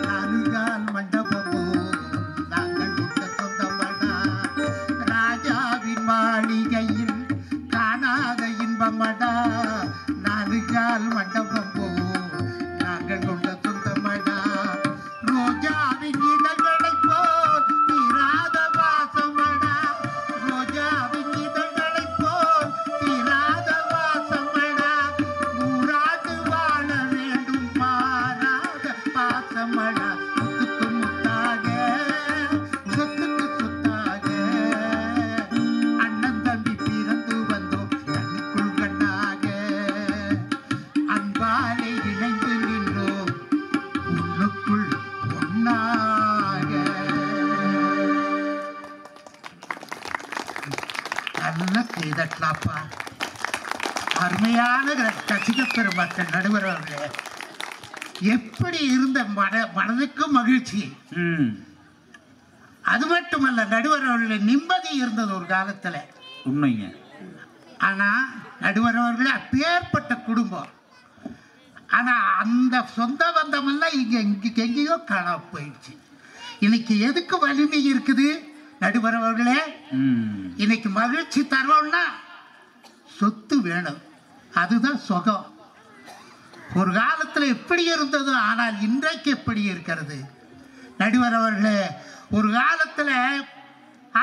நாலுகால் மண்டபமோ நாங்கள் உண்ட சொந்தமடா. ராஜாவின் மாளிகையில் காணாத இன்பமடா, நாலுகால் மண்டபமோ நாங்கள் உண்ட சொந்தமடா. ரோஜாவின் இதழ்களைப் போல் தீராத வாசமடா, ரோஜாவின் இதழ்களைப் போல் தீராத வாசமடா. நூறாண்டு வாழ வேண்டும் மாறாத பாசமடா. முத்துக்கு முத்தாக சொத்துக்கு சொத்தாக அண்ணன் தம்பி பிறந்து வந்தோம் கண்ணுக்குள் கண்ணாக அன்பாலே இணைந்து நின்றோம் ஒண்ணுக்குள் ஒண்ணாக. நல்ல செய்தட்டலாப்பா. அருமையான ரசிக பெருமக்கள், நடுவர் அவர்களே, எப்படி இருந்த மனதுக்கு மகிழ்ச்சி. அது மட்டுமல்ல நடுவர் அவர்களே, நிம்மதி இருந்தது ஒரு காலத்துல. உண்மைங்க. ஆனா நடுவர் அவர்களே, அப்பேற்பட்ட குடும்பம். ஆனா அந்த சொந்த பந்தம் எல்லாம் இங்க எங்கேயோ காணாம போயிடுச்சு. இன்னைக்கு எதுக்கு வலிமை இருக்குது நடுவர் அவர்களே? இன்னைக்கு மகிழ்ச்சி தரோம்னா சொத்து வேணும், அதுதான் சுகம். ஒரு காலத்துல எப்படி இருந்தது, ஆனால் இன்றைக்கு எப்படி இருக்கிறது நடுவர் அவர்களே? ஒரு காலத்துல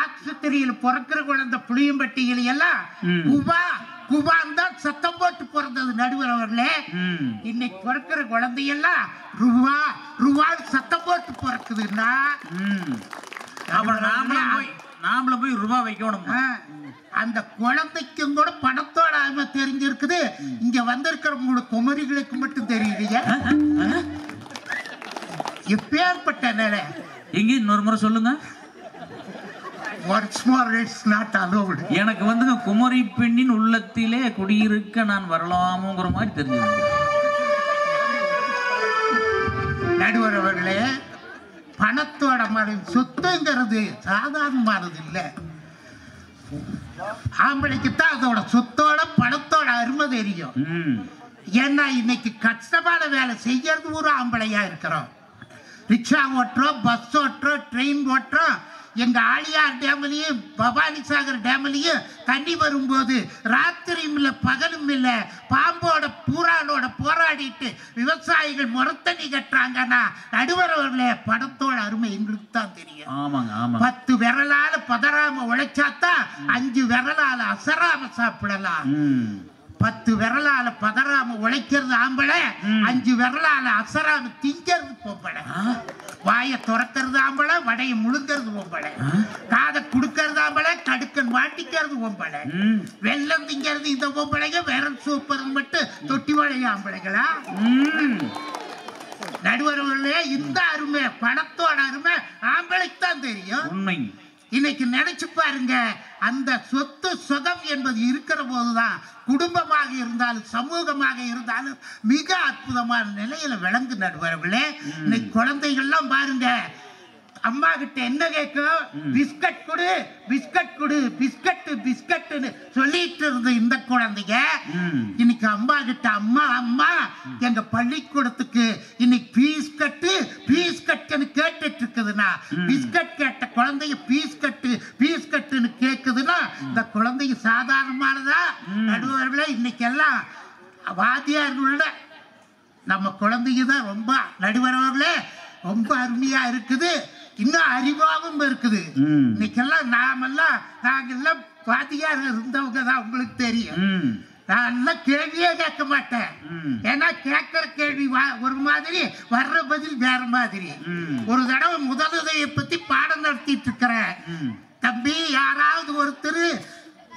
ஆஸ்பத்திரியில் பிறக்கிற குழந்தை புளியம்பட்டியில் எல்லாம் குபா குபான் தான் சத்தம் போட்டு பிறந்தது நடுவர் அவர்களே. இன்னைக்கு பிறக்கிற குழந்தையெல்லாம் ரூபா ரூபான்னு சத்தம் போட்டு பிறக்குதுன்னா நாமளும் போய் ரூபா வைக்கணும். அந்த குழந்தைக்கும் கூட பணத்தோட ஆமை தெரிஞ்சிருக்குது. இங்க வந்திருக்கிற உங்களுக்கு குமரிகளுக்கு மட்டும் தெரியலையா? எப்பேற்பட்ட நிலை. எங்க இன்னொரு முறை சொல்லுங்க. எனக்கு வந்துங்க குமரி பெண்ணின் உள்ளத்திலே குடியிருக்க நான் வரலாமுங்கிற மாதிரி தெரிஞ்சது. நடுவர் அவர்களே, பணத்தோட மாதிரி சொத்துங்கிறது சாதாரணமானது இல்லை. ஆம்பளைக்குத்தான் அதோட சொத்தோட பணத்தோட அருமை தெரியும். ஏன்னா இன்னைக்கு கஷ்டமான வேலை செய்யறது ஒரு ஆம்பளையா இருக்கிறோம். ரிக்ஷா ஓட்டுறோம், பஸ் ஓட்டுறோம், ட்ரெயின் ஓட்டுறோம். எங்க ஆழியார் டேம்லயும் பவானி சாகர் டேம்லயும் தண்ணி வரும்போது ராத்திரியும் இல்லை பகலும் இல்லை பாம்போட பூரானோட போராடிட்டு விவசாயிகள் முறத்தண்ணி கட்டுறாங்கன்னா நடுவரவர்களே, பணத்தோட அருமை எங்களுக்கு தான் தெரியும். 10 விரலால பதறாம உழைச்சாத்தான் 5 விரலால அசராம சாப்பிடலாம். 10 விரலால பதறாம உழைக்கிறது ஆம்பளை, 5 விரலால அசராம திங்கிறது பொம்பளை. வாயை துறக்கிறது ஆம்பளை, வடையை முழுங்கிறது பொம்பளை. காதை குடுக்கறது ஆம்பளை, கடுக்கன் மாட்டிக்கிறது பொம்பளை, வெள்ளம் திங்கிறது இந்த பொம்பளைங்க, விரல் சூப்பர் மட்டும் தொட்டி வாழைய ஆம்பளைங்களா? நடுவர்களே, இந்த அருமை, பணத்தோட அருமை ஆம்பளைக்கு தான் தெரியும். உண்மை. இன்னைக்கு நினைச்சு பாருங்க, அந்த சொத்து சுகம் என்பது இருக்கிற போதுதான் குடும்பமாக இருந்தாலும் சமூகமாக இருந்தாலும் மிக அற்புதமான நிலையில விளங்கு. நடுவர்களே, இன்னைக்கு குழந்தைகள்லாம் பாருங்க, அம்மா கிட்ட என்ன கேட்கும்? பிஸ்கட் கொடு, பிஸ்கட் கொடு, பிஸ்கட் பிஸ்கட்னு சொல்லிட்டு இருந்த இந்த குழந்தைங்க இன்னைக்கு அம்மா கிட்ட, அம்மா அம்மா எங்க பள்ளிக்கூடத்துக்கு இன்னைக்கு பீஸ் கட்டு, பீஸ் கட்டுன்னு கேட்டுட்டு இருக்குதுன்னா, பிஸ்கட் கேட்ட குழந்தைங்க பீஸ் கட்டு, பீஸ் கட்டுன்னு கேட்குதுன்னா இந்த குழந்தைங்க சாதாரணமானதா? நடுவர்களே, இன்னைக்கு எல்லாம் வாத்தியார்களோட நம்ம குழந்தைங்க தான் ரொம்ப, நடுவர்களே, ரொம்ப அருமையா இருக்குது, இன்னும் அறிவாகவும் இருக்குது. இன்னைக்கெல்லாம் நாங்கெல்லாம் வாத்தியார் இருந்தவங்க தான், உங்களுக்கு தெரியும். நான் கேள்வியே கேட்க மாட்டேன், ஏன்னா கேட்கிற கேள்வி ஒரு மாதிரி, வர்ற பதில் வேற மாதிரி. ஒரு தடவை முதலுதவியை பத்தி பாடம் நடத்திட்டு இருக்கிறேன். தம்பி, யாராவது ஒருத்தர்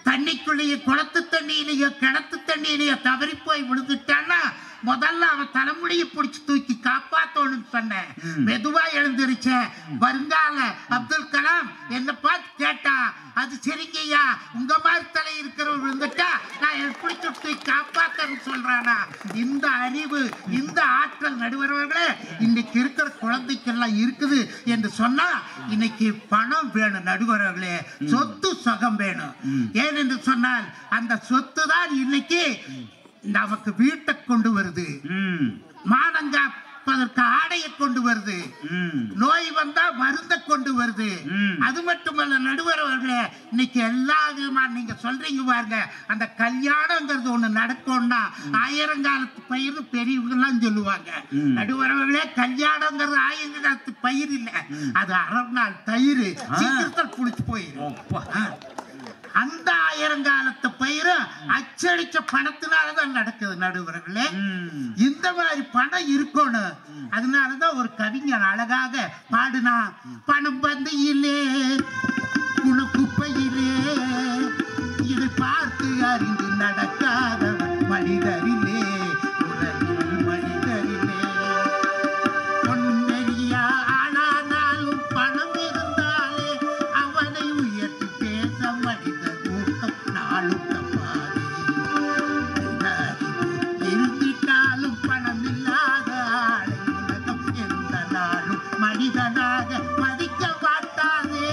தண்ணிக்குள்ளேயே, குளத்து தண்ணியிலேயோ கிணத்து தண்ணியிலேயோ தவறி போய் விழுந்துட்டான்னா முதல்ல அவன் தலைமுடியை பிடிச்சி தூக்கி காப்பாத்தோன்னு சொன்னேன். மெதுவா எழுந்திருச்ச வருங்கால அப்துல் கலாம் என்ன பார்த்து கேட்டா, அது சரிங்கய்யா, உங்க மாதிரி தலை இருக்கிறவங்க விழுந்துட்டா நான் எப்படி தூக்கி காப்பாத்தன்னு சொல்றானா? இந்த அறிவு, இந்த ஆற்றல் நடுவர்களே இன்னைக்கு இருக்கிற குழந்தைக்கெல்லாம் இருக்குது என்று சொன்னா, இன்னைக்கு பணம் வேணும் நடுவர்களே, சொத்து சுகம் வேணும். ஏனென்று சொன்னால் அந்த சொத்து தான் இன்னைக்கு நமக்கு வீட்டை கொண்டு வருது, மானங்காப்பதற்கு ஆடையை கொண்டு வருது, நோய் வந்தா மருந்தை கொண்டு வருது. அது மட்டுமல்ல நடுவர்களே, இன்னைக்கு எல்லா விதமான, நீங்க சொல்றீங்க பாருங்க, அந்த கல்யாணங்கிறது ஒண்ணு நடக்கும்னா ஆயிரங்காலத்து பயிர் பெரியவங்க எல்லாம் சொல்லுவாங்க. நடுவர்களே, கல்யாணங்கிறது ஆயிரங்காலத்து பயிர் இல்ல, அது அரை நாள் தயிர், சீக்கிரத்தில் புளிச்சு போயிடும். அந்த ஆயிரங்காலத்து பயிர் அச்சடிச்ச பணத்தினாலதான் நடக்குது நடுவர்களே. இந்த மாதிரி பணம் இருக்கணும். அதனாலதான் ஒரு கவிஞர் அழகாக பாடுனா, பணம் பந்தியிலே குணக்குப்பையிலே இதை பார்த்து அறிந்து நடக்காத மனிதரிலே, உலகில் மனிதரிலே பொன்னெறியா ஆனாலும் பணம் இருந்தாலே அவனை உயர்த்தி பேச மனிதர் நாளும் தப்பாதே. இருந்திட்டாலும் பணம் இல்லாத ஆளை உலகம் எந்த நாளும் மனிதனாக மதிக்க மாட்டாதே.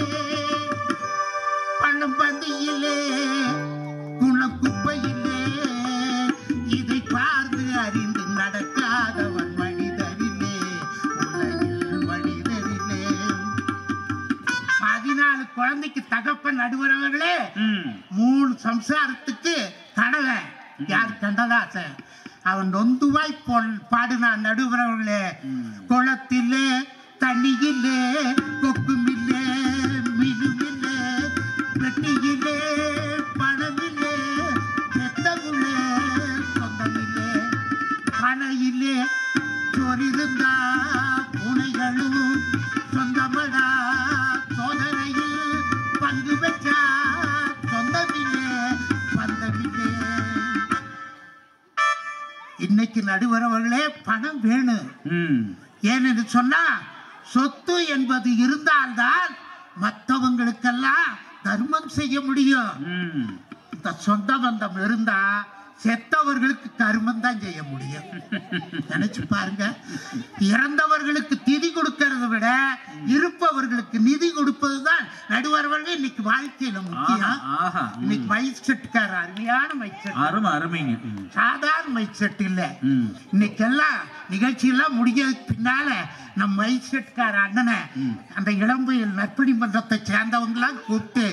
பணம் பந்தியிலே குணக்குப்பையிலே இதை பார்த்து அறிந்து நடக்காதவன் மனிதரிலே, உலகில் மனிதரிலே. 14 குழந்தைக்கு தகப்பன் நடுவர்களே, 3 சம்சாரத்துக்கு கணவன் யார்? கண்டதாசன். அவன் நொந்துவாய் பாடினான் நடுவர்களே, குளத்திலே தண்ணியிலே கொக்குமில்லே மீனுமில்லே, பெட்டியிலே பணமில்லே, பெத்தகுள்ளே சொந்தமில்லே, மனையிலே சொரிருந்தா பூனைகளும் சொந்தமடா, சோதனையில் பங்கு வச்சா சொந்தமில்லே பந்தமில்லே. இன்னைக்கு நடுவர்களே, பணம் வேணும். ஏன்னு சொன்னா, சொத்து என்பது இருந்தால்தான் மற்றவங்களுக்கெல்லாம் தர்மம் செய்ய முடியும். இந்த சொந்த பந்தம் இருந்தா செத்தவர்களுக்கு கர்மம் தான் செய்ய முடியும். நினைச்சு பாருங்க, இறந்தவர்களுக்கு திதி கொடுக்கறத விட இருப்பவர்களுக்கு நிதி கொடுப்பதுதான் நடுவர்கள் இன்னைக்கு வாழ்க்கையில முக்கியம். இன்னைக்கு மைக் செட்டுக்கார அருமையான மைக் செட், அருமைங்க, சாதாரண மைக் செட் இல்ல. இன்னைக்கு எல்லாம் நிகழ்ச்சி எல்லாம் முடிஞ்சதுக்கு பின்னால நம்ம மைக் செட்டுக்கார அண்ணனை அந்த இளம்புயல் நற்பணி மன்றத்தை சேர்ந்தவங்க எல்லாம் கூப்பிட்டு,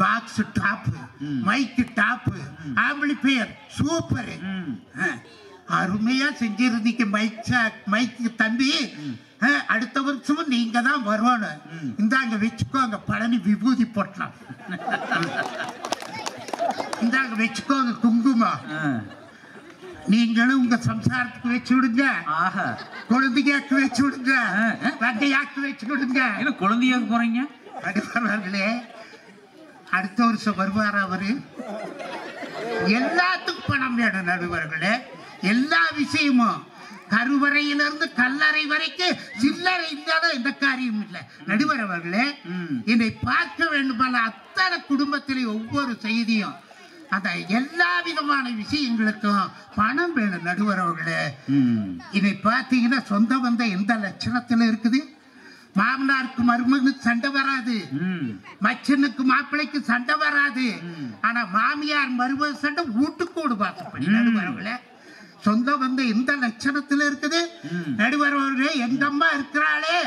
பாக்ஸ் டாப்பு, மைக்கு டாப்பு, ஆம்பிளிஃபையர் சூப்பர், அருமையா செஞ்சிருந்தீங்க மைக்கு தம்பி, அடுத்த வருஷமும் நீங்க தான் வரணும், இந்தாங்க வச்சுக்கோங்க பழனி விபூதி போட்டலாம், இந்தாங்க வச்சுக்கோங்க குங்குமம், நீங்களும் உங்க சம்சாரத்துக்கு வச்சு விடுங்க, குழந்தையாக்கு வச்சு விடுங்க, தந்தையாக்கு வச்சு விடுங்க. குழந்தையாக்கு போறீங்க நடுவர்களே, அடுத்த வருஷம் வருவார் அவரு. எல்லாத்துக்கும் பணம் வேணும் நடுவர்களே. எல்லா விஷயமும் கருவறையிலிருந்து கல்லறை வரைக்கும் சில்லறை இல்லாத எந்த காரியம் இல்லை நடுவர் அவர்களே. என்னை பார்க்க வேண்டுமால அத்தனை குடும்பத்திலே ஒவ்வொரு செய்தியும் அந்த எல்லா விதமான விஷயங்களுக்கும் பணம் வேணும் நடுவர் அவர்களே. இதை பார்த்தீங்கன்னா சொந்த பந்த எந்த லட்சணத்துல இருக்குது. மாமனாருக்கு மருமகனுக்கு சண்டை வராது, மச்சனுக்கு மாப்பிள்ளைக்கு சண்டை வராது. ஆனா மாமியார் மருமக சண்டை வீட்டுக்கூடு பார்க்கப்படி நடுவரவுல சொந்த பந்த எந்த லட்சணத்துல இருக்குது நடுவரவர்களே. எங்க அம்மா இருக்கிறாளே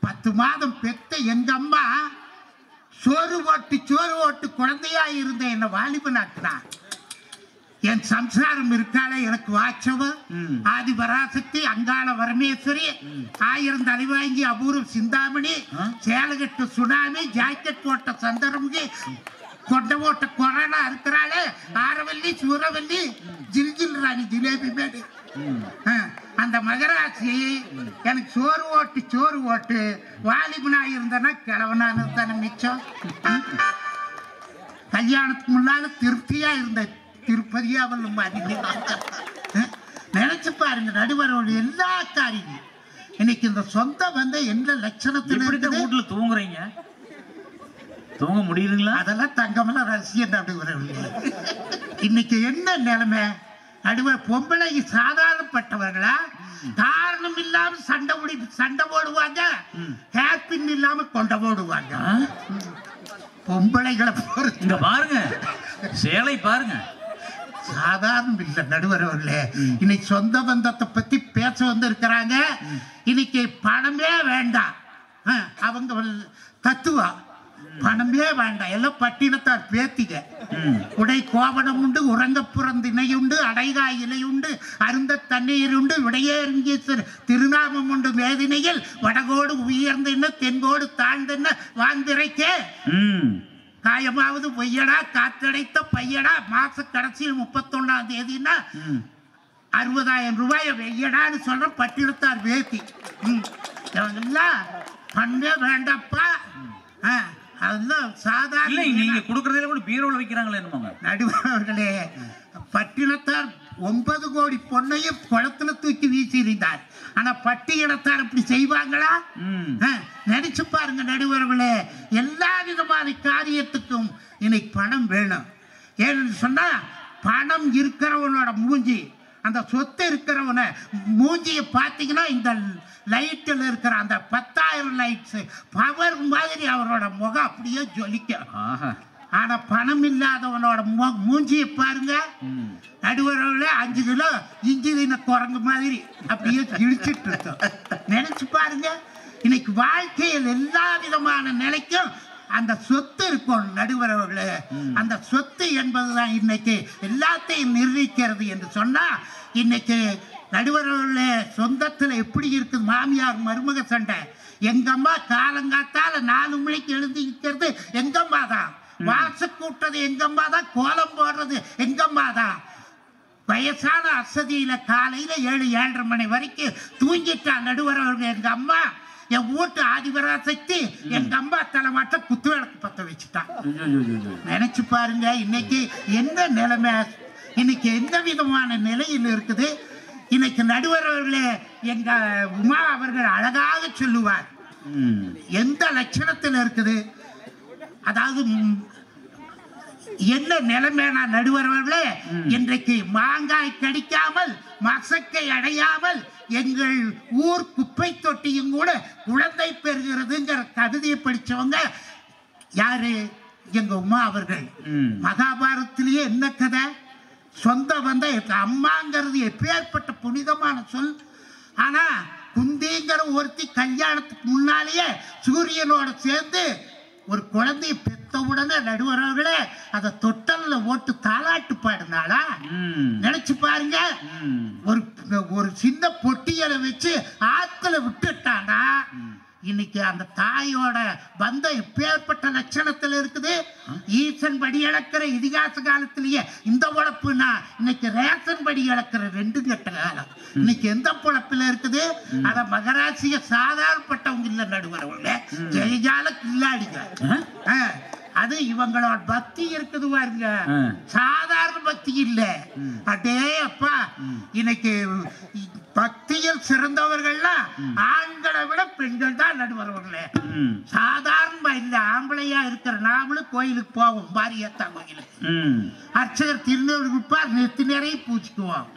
10 மாதம் பெத்த எங்க அம்மா சோறு ஓட்டு குழந்தையா இருந்த என்ன வாலிபனாக்குனா. என் சம்சாரம் இருக்காளே எனக்கு வாச்சவ ஆதி பராசக்தி அங்காள வரமேஸ்வரி 1000 தலைவாங்கி அபூர்வ சிந்தாமணி சேலகட்டு சுனாமி ஜாக்கெட் போட்ட சந்தரமுகி கொண்ட ஓட்ட கொரோனா இருக்கிறாளே ஆரவல்லி சூரவல்லி ஜில்ஜில் ராணி ஜிலேபி மேடு அந்த மகராசி எனக்கு சோறு ஓட்டு வாலிபனா இருந்தனா கிழவனானு தானே மிச்சம். கல்யாணத்துக்கு முன்னால திருப்தியா இருந்த திருப்பதியாவல் நினைச்சு பாருங்க நடுவரோட எல்லா காரியமும். இன்னைக்கு இந்த சொந்த வந்து எந்த லட்சணத்துல வீட்டுல தூங்குறீங்க, தூங்க முடியுதுங்களா? அதெல்லாம் தங்கமெல்லாம் ரசிகன் நடுவர்கள். இன்னைக்கு என்ன நிலைமை நடுவர் பொம்பளை சாதாரணப்பட்டவர்களா காரணம் இல்லாம சண்டை போடுவாங்க, ஹேப்பின் இல்லாம கொண்ட போடுவாங்க. பொம்பளைகளை இங்க பாருங்க, சேலை பாருங்க, சாதாரண இல்லை நடுவர் அவர்களே. இன்னைக்கு சொந்த பந்தத்தை பத்தி பேச வந்து இருக்கிறாங்க. இன்னைக்கு பணமே வேண்டாம், அவங்க தத்துவா பணமே வேண்டாம், எல்லாம் பட்டினத்தார் பேத்திக. உடை கோவணம் உண்டு, உறங்கப்புறம் திணையுண்டு, அடைகாய் இலையுண்டு, அருந்த தண்ணீர் உண்டு, விடையேறுங்கீஸ்வரர் திருநாமம் உண்டு மேதினையில் வடகோடு உயர்ந்தென்ன தென்கோடு தாழ்ந்தென்ன வாந்திரைக்கே காயமாவது பொய்யடா காற்றடைத்த பையடா. மாச கடைசியில் 31ஆம் தேதினா 60,000 ரூபாய் வெய்யடான்னு சொல்ற பட்டினத்தார் வேத்தி. இவங்கெல்லாம் பண்ணவே வேண்டாப்பா. அதெல்லாம் சாதாரண நீங்க கொடுக்கறதே கூட பீரோல வைக்கிறாங்களே நடுவர்களே. பட்டினத்தார் 9 கோடி பொண்ணையும் குளத்துல தூக்கி வீசியிருந்தார். ஆனா பட்டியலத்தார் அப்படி செய்வாங்களா? நினைச்சு பாருங்க நடுவர்களே. எல்லா விதமான காரியத்துக்கும் இன்னைக்கு பணம் வேணும். ஏன்னு சொன்னா பணம் இருக்கிறவனோட மூஞ்சி, அந்த சொத்து இருக்கிறவன மூஞ்சியை பார்த்தீங்கன்னா இந்த லைட்டில் இருக்கிற அந்த 10,000 லைட்ஸ் பவர் மாதிரி அவரோட முகம் அப்படியே ஜொலிக்கும். ஆனா பணம் இல்லாதவனோட மூஞ்சியை பாருங்க நடுவரவுல 5 கிலோ இஞ்சின குரங்கு மாதிரி அப்படியே இழிச்சிட்டு இருக்கோம். நினைச்சு பாருங்க. இன்னைக்கு வாழ்க்கையில் எல்லா விதமான நிலைக்கும் அந்த சொத்து இருக்கும் நடுவரவுல. அந்த சொத்து என்பதுதான் இன்னைக்கு எல்லாத்தையும் நிர்ணயிக்கிறது என்று சொன்னா, இன்னைக்கு நடுவரவுல சொந்தத்துல எப்படி இருக்குது மாமியார் மருமக சண்டை. எங்க அம்மா காலங்காத்தால 4 மணிக்கு எழுந்திருக்கிறது எங்கம்மா தான், வாச கூட்டது எங்கம்மா தான், கோலம் போடுறது எங்கம்மா தான். வயசான அசதியில காலையில 7-7:30 மணி வரைக்கும் தூங்கிட்டான் நடுவரவர்கள். எங்க அம்மா என் வீட்டு ஆதிபராசக்தி எங்க அம்மா தலைமாட்ட குத்து விளக்கு பத்த வச்சுட்டான். நினைச்சு பாருங்க இன்னைக்கு என்ன நிலைமை, இன்னைக்கு எந்த விதமான நிலையில் இருக்குது. இன்னைக்கு நடுவரவர்களே எங்க உமா அவர்கள் அழகாக சொல்லுவார் எந்த லட்சணத்தில் இருக்குது. அதாவது என்ன நிலைமைனா நடுவரவர்களே, இன்றைக்கு மாங்காய் கடிக்காமல் மசக்கை அடையாமல் எங்கள் ஊர் குப்பை தொட்டியும் கூட குழந்தை பெறுகிறதுங்கிற கவிதையை படிச்சவங்க யாரு? எங்க உமா அவர்கள். மகாபாரதத்திலேயே என்ன கதை, சொந்த வந்த அம்மாங்கிறது எப்பேற்பட்ட புனிதமான சொல். ஆனா குந்திங்கிற ஒருத்தி கல்யாணத்துக்கு முன்னாலேயே சூரியனோட சேர்ந்து ஒரு குழந்தைய பெத்த உடனே நடுவர்களே அதை தொட்டல்ல ஓட்டு தாலாட்டு பாடுனாளா? நினைச்சு பாருங்க. ஒரு சின்ன பொட்டியலை வச்சு ஆத்துல விட்டுட்டானா இன்னைக்கு அந்த தாயோட பந்தம் எப்பேற்பட்ட லட்சணத்துல இருக்குது. ஈசன் படி இழக்கிற இதிகாச காலத்திலேயே இந்த உழப்புனா இன்னைக்கு ரேசன் படி இழக்கிற 2 கட்ட காலம். இன்னைக்கு எந்த பொழப்புல இருக்குது? அத மகராசிய சாதாரணப்பட்டவங்க இல்ல நடுவரவங்க, ஜெயஜால கில்லாடிங்க. அது இவங்களோட பக்தி இருக்குது பாருங்க, சாதாரண பக்தி இல்ல. அடே அப்பா, இன்னைக்கு பக்தியில் சிறந்தவர்கள்லாம் ஆண்களை விட பெண்கள் தான் நடுவர்களே. சாதாரணமா இல்ல, ஆம்பளையா இருக்கிற நாமளும் கோயிலுக்கு போவோம், மாரியத்தா கோயிலுக்கு. அர்ச்சகர் திருநெல்வேலி கொடுப்பார், நெத்தி நிறைய பூச்சிக்குவோம்,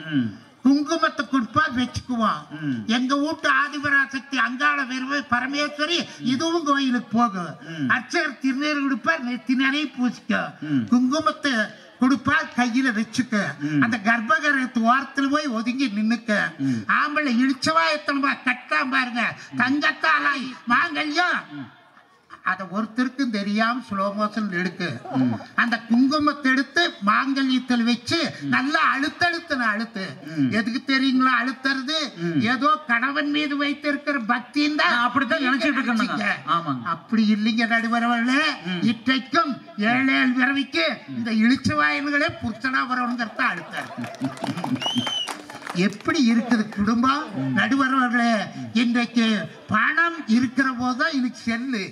குங்குமத்தை கொடுப்பார் வச்சுக்குவோம். எங்க வீட்டு ஆதிபராசக்தி அங்காள வீரவே பரமேஸ்வரி இதுவும் கோயிலுக்கு போகும். அர்ச்சகர் திருநீர் கொடுப்பார், நெத்தி நிறைய பூச்சிக்க, குங்குமத்தை கொடுப்பார், கையில வச்சுக்க. அந்த கர்ப்பகிரகத்து ஓரத்துல போய் ஒதுங்கி நின்னுக்க. ஆம்பளை இழிச்சவா எத்தனமா கட்டாம பாருங்க, தங்கத்தாலாய் மாங்கல்யம். அதை ஒருத்தருக்கும் தெரியாம ஸ்லோ மோஷன் எடுக்கு. அந்த குங்குமத்தை எடுத்து மாங்கல்யத்தில் வச்சு நல்லா அழுத்து. எதுக்கு தெரியுங்களா அழுத்துறது? ஏதோ கணவன் மீது வைத்திருக்கிற பக்தின்னு தான் அப்படித்தான் நினைச்சிட்டு இருக்காங்க. அப்படி இல்லைங்க நடுவரவர்களே. இன்றைக்கும் 7 பிறவிக்கு இந்த இழிச்ச வாயன்களே புருஷனா வரவங்கிறத அழுத்தாரு. எப்படி இருக்குது குடும்பம் நடுவரவர்களே? இன்றைக்கு பணம் இருக்கிற போதுதான் இன்னைக்கு செல்லு,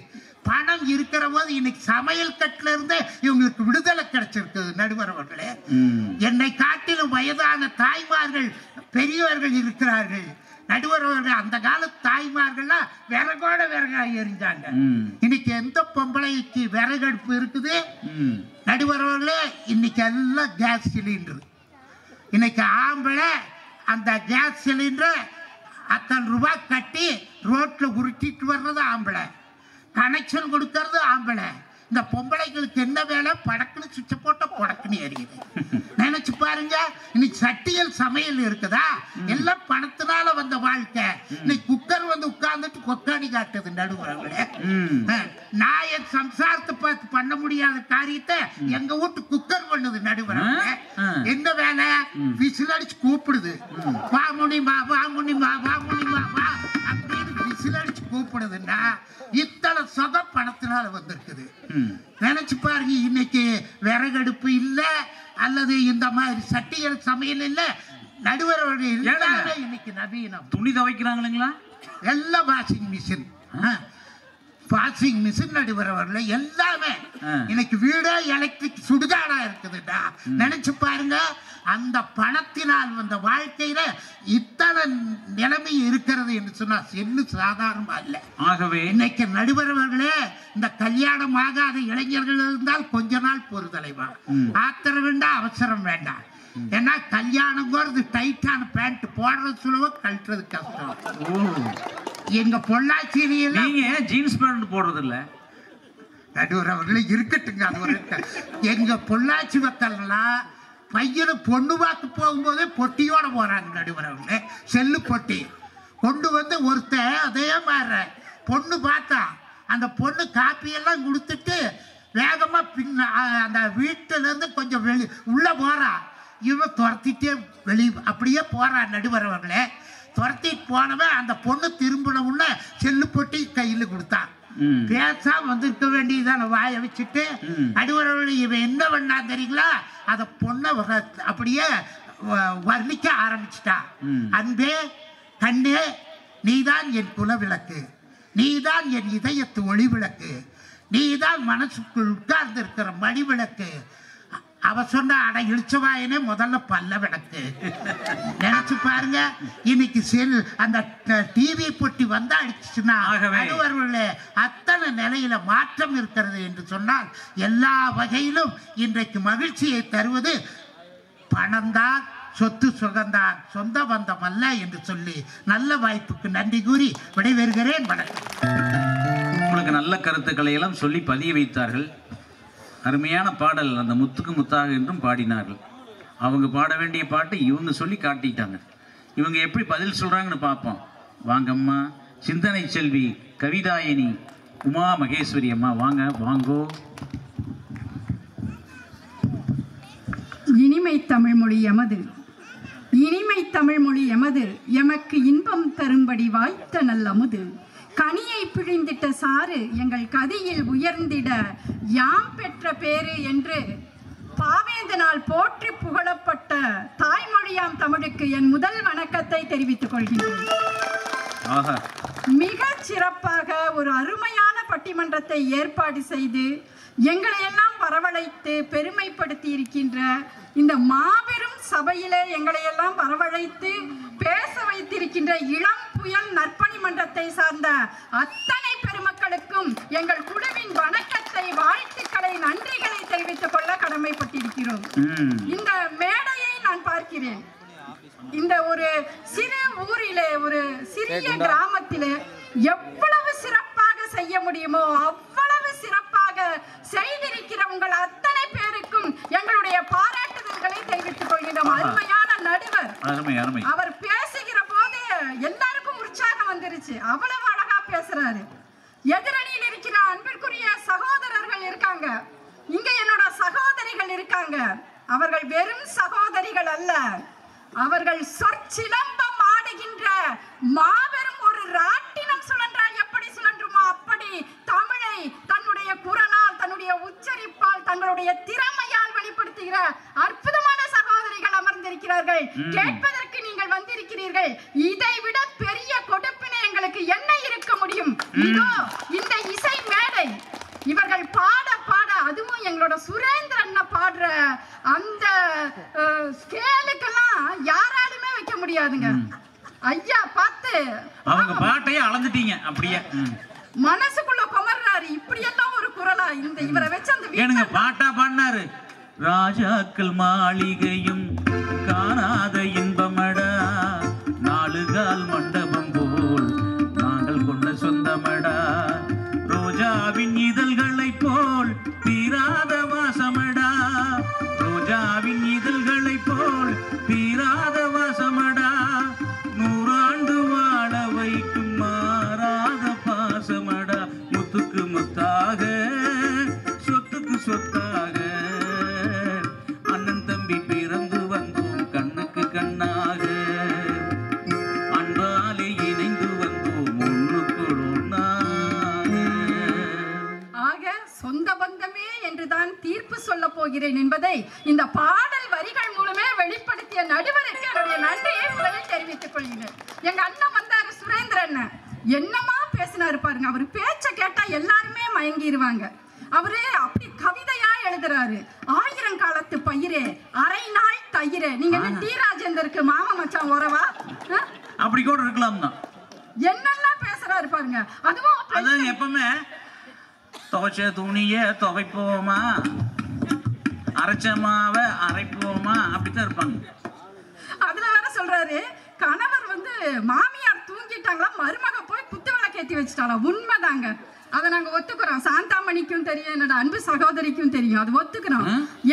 பணம் இருக்கிற போது இன்னைக்கு சமையல் கட்டுல இருந்து இவங்களுக்கு விடுதலை கிடைச்சிருக்குது நடுவரவர்களே. என்னை காட்டிலும் வயதான தாய்மார்கள் பெரியவர்கள் இருக்கிறார்கள் நடுவரவர்கள். அந்த கால தாய்மார்கள்லாம் விறகோட விறகா எரிஞ்சாங்க. இன்னைக்கு எந்த பொம்பளைக்கு விறகடுப்பு இருக்குது நடுவரவர்களே? இன்னைக்கு எல்லாம் கேஸ் சிலிண்டர். இன்னைக்கு ஆம்பளை அந்த கேஸ் சிலிண்டர் அத்தனை ரூபாய் கட்டி ரோட்ல உருட்டிட்டு வர்றது ஆம்பளை, கனெக்ஷன் கொடுக்கறது ஆம்பளை. இந்த பொம்பளைகளுக்கு என்ன வேலை? படக்குன்னு சுவிட்ச போட்ட படக்குன்னு எரியுது. நினைச்சு பாருங்க, இன்னைக்கு சட்டியல் சமையல் இருக்குதா? எல்லாம் பணத்தினால வந்த வாழ்க்கை. இன்னைக்கு குக்கர் வந்து உட்கார்ந்துட்டு கொக்காணி காட்டுது நடுவர்களே. நான் என் சம்சாரத்தை பார்த்து பண்ண முடியாத காரியத்தை எங்க வீட்டு குக்கர் பண்ணுது நடுவர்களே. என்ன வேலை? விசில் அடிச்சு கூப்பிடுது, வா முனிமா வா முனிமா வா முனிமா வா அப்படின்னு விசில் அடிச்சு கூப்பிடுதுன்னா இத்தனை சொகம் பணத்தினால வந்திருக்குது. நினைச்சு பாருங்க, இன்னைக்கு விறகடுப்பு இல்ல, அல்லது இந்த மாதிரி சட்டியல் சமையல் இல்ல நடுவர்கள் எல்லாமே இன்னைக்கு நவீனம். துணி துவைக்கிறாங்களா? எல்லாம் வாஷிங் மிஷின், வாஷிங் மிஷின் நடுவரவர்கள் எல்லாமே இன்னைக்கு வீடே எலக்ட்ரிக் சுடுகாடா இருக்குதுடா. நினைச்சு பாருங்க, அந்த பணத்தினால் வந்த வாழ்க்கையில இத்தனை நிலைமை இருக்கிறது என்று சொன்னா செல்லு சாதாரணமா இல்ல. ஆகவே இன்னைக்கு நடுவரவர்களே, இந்த கல்யாணம் ஆகாத இளைஞர்கள் இருந்தால் கொஞ்ச நாள் பொறுதலைவா, ஆத்திரம் வேண்டாம், அவசரம் வேண்டாம். ஏன்னா கல்யாணங்கிறது டைட்டான பேண்ட் போடுறது சுலபம், கழட்டுறது கஷ்டம். எங்க பொள்ளாச்சியில நீங்க ஜீன்ஸ் பேண்ட் போடுறது இல்ல நடுவரவர்களே, இருக்கட்டுங்க. அது ஒரு எங்க பொள்ளாச்சி மக்கள்லாம் பையனு பொண்ணு பார்த்து போகும்போதே பொட்டியோட போறாங்க நடுவரவர்களே. செல்லு பொட்டி கொண்டு வந்து ஒருத்தன் அதே மாதிரி பொண்ணு பார்த்தா அந்த பொண்ணு காப்பியெல்லாம் கொடுத்துட்டு வேகமா அந்த வீட்டுல இருந்து கொஞ்சம் உள்ள போறா. இவன் துரத்திட்டே அப்படியே போறான் நடுவரவர்களே. துரத்திட்டு போனவன் அந்த பொண்ணு திரும்பின உள்ள செல்லு பொட்டி கையில கொடுத்தான். பேசாம வந்திருக்க வேண்டியதான வாய வச்சுட்டு நடுவரவர்கள் இவன் என்ன பண்ணா தெரியுங்களா? அத பொண்ணை அப்படியே வர்ணிக்க ஆரம்பிச்சுட்டா. அன்பே கண்ணே, நீதான் என் குலவிளக்கு, நீதான் என் இதயத்து ஒளி விளக்கு, நீதான் மனசுக்குள் உட்கார்ந்து இருக்கிற மணி விளக்கு. அவ சொன்ன அட இழிச்சவாயனே முதல்ல பல்ல விளக்கு. நினைச்சு பாருங்க, இன்னைக்கு அந்த டிவி பொட்டி வந்தா அடிச்சுன்னா அத்தனை நிலையில மாற்றம் இருக்கிறது என்று சொன்னால் எல்லா வகையிலும் இன்றைக்கு மகிழ்ச்சியை தருவது பணம்தான், சொத்து சுகந்தான், சொந்த பந்தம் அல்ல என்று சொல்லி நல்ல வாய்ப்புக்கு நன்றி கூறி விடைபெறுகிறேன். வணக்கம். உங்களுக்கு நல்ல கருத்துக்களை எல்லாம் சொல்லி பதிய வைத்தார்கள். அருமையான பாடல், அந்த முத்துக்கு முத்தாக என்றும் பாடினார்கள். அவங்க பாட வேண்டிய பாட்டை இவங்க சொல்லி காட்டிட்டாங்க. இவங்க எப்படி பதில் சொல்றாங்கன்னு பார்ப்போம். வாங்கம்மா சிந்தனை செல்வி கவிதாயினி உமா மகேஸ்வரி அம்மா, வாங்க வாங்கோ. இனிமை தமிழ்மொழி எமது, இனிமை தமிழ்மொழி எமது, எமக்கு இன்பம் தரும்படி வாய்த்த நல்லமுது. கனியை பிழிந்திட்ட சாறு எங்கள் கதியில் உயர்ந்திட யாம் பெற்ற பேரு என்று பாவேந்தனால் போற்றி புகழப்பட்ட தாய்மொழியாம் தமிழுக்கு என் முதல் வணக்கத்தை தெரிவித்துக் கொள்கின்றேன். மிக சிறப்பாக ஒரு அருமையான பட்டிமன்றத்தை ஏற்பாடு செய்து எங்களை எல்லாம் வரவழைத்து பெருமைப்படுத்தி இருக்கின்ற இந்த மாபெரும் சபையிலே எங்களை எல்லாம் வரவழைத்து பேச வைத்திருக்கின்ற இளம் புயல் நற்பணி மன்றத்தை சார்ந்த அத்தனை பெருமக்களுக்கும் எங்கள் குழுவின் வணக்கத்தை, வாழ்த்துக்களை, நன்றிகளை தெரிவித்துக் கொள்ள கடமைப்பட்டிருக்கிறோம். இந்த மேடையை நான் பார்க்கிறேன். இந்த ஒரு சிறு ஊரிலே, ஒரு சிறிய கிராமத்திலே எவ்வளவு சிறப்பாக செய்ய முடியுமோ அவ்வளவு சிறப்பாக செய்திருக்கிற உங்கள் அத்தனை பேருக்கும் எங்களுடைய பாராட்டுதல்களை தெரிவித்துக் கொள்கின்றோம். அருமையான நடுவர், அவர் பேசுகிற போது எல்லாருக்கும் உற்சாகம் வந்துருச்சு. அவ்வளவு அழகா பேசுறாரு. எதிரணியில் இருக்கிற அன்பிற்குரிய சகோதரர்கள் இருக்காங்க, இங்க என்னோட சகோதரிகள் இருக்காங்க. அவர்கள் வெறும் சகோதரிகள் அல்ல, அவர்கள் சொற்சிலம்பம் ஆடுகின்ற மாபெரும் ஒரு ராட்டினம் சுழன்றால் எப்படி சுழன்றுமோ அப்படி தமிழை தன்னுடைய குரலால், தன்னுடைய உச்சரிப்பால், தங்களுடைய திறமையால் வெளிப்படுத்துகிற அற்புதமான சகோதரிகள் அமர்ந்திருக்கிறார்கள். கேட்பதற்கு நீங்கள் வந்திருக்கிறீர்கள். இதை விட பெரிய கொடுப்பினை எங்களுக்கு என்ன இருக்க முடியும்? இதோ இந்த இசை மேடை. இவர்கள் பாட பாட, அதுவும் எங்களோட சுரேந்திரன் பாடுற அந்த ஸ்கேலுக்கெல்லாம் யாராலுமே வைக்க முடியாதுங்க. ஐயா பார்த்து அவங்க பாட்டையே அளந்துட்டீங்க. அப்படியே மனசுக்குள்ள குமர்றாரு. இப்படி எல்லாம் ஒரு குரலா இந்த இவரை வச்சு அந்த ஏனுங்க பாட்டா பாடினாரு. ராஜாக்கள் மாளிகையும் காணாத இன்பமடா, நாலுகால் மண்டபம் போல் நாங்கள் கொண்ட சொந்தமடா, ரோஜாவின் இதழ்களை போல் தீராத வாசமடா, ரோஜாவின் இதழ்களை போல் தீராத வாசமடா, நூறாண்டு வாழ வைக்கும் மாறாத பாசமடா, முத்துக்கு முத்தாக சொத்துக்கு சொத்தாக அண்ணன் தம்பி பிறந்து வந்தோம் கண்ணுக்கு கண்ணாக, அன்பாலே இணைந்து வந்தோம் ஒண்ணுக்கு ஒண்ணாக. ஆக சொந்த பந்தமே என்றுதான் தீர்ப்பு சொல்ல போகிறேன் என்பதை இந்த பாடல் வரிகள் மூலமே வெளிப்படுத்திய நடுவருக்கு என்னுடைய நன்றியை முதலில் தெரிவித்துக் கொள்கிறேன். எங்க அண்ணன் வந்தாரு, சுரேந்திரன், என்னமா பேசினாரு பாருங்க. அவர் பேச்ச கேட்டா எல்லாருமே மயங்கிடுவாங்க. அவரு அப்படி கவிதையா எழுதுறாரு. ஆயிரம் காலத்து பயிரே, அரை நாள் தயிரே. நீங்க டி ராஜேந்தருக்கு மாமா மச்சான் உறவா? அப்படி கூட இருக்கலாம் தான். என்னெல்லாம் பேசுறாரு பாருங்க. அதுவும் எப்பவுமே துவைச்ச துணிய துவைப்போமா, அரைச்ச மாவ அரைப்போமா, அப்படித்தான் இருப்பாங்க. அதுல வேற சொல்றாரு, கணவர் வந்து மாமியார் தூங்கிட்டாங்களா, மருமக போய் குத்து விளக்கேத்தி வச்சுட்டாளா. உண்மைதாங்க, அதை நாங்க ஒத்துக்கிறோம். சாந்தாமணிக்கும் தெரியும், என்னோட அன்பு சகோதரிக்கும் தெரியும், அது ஒத்துக்கிறோம்.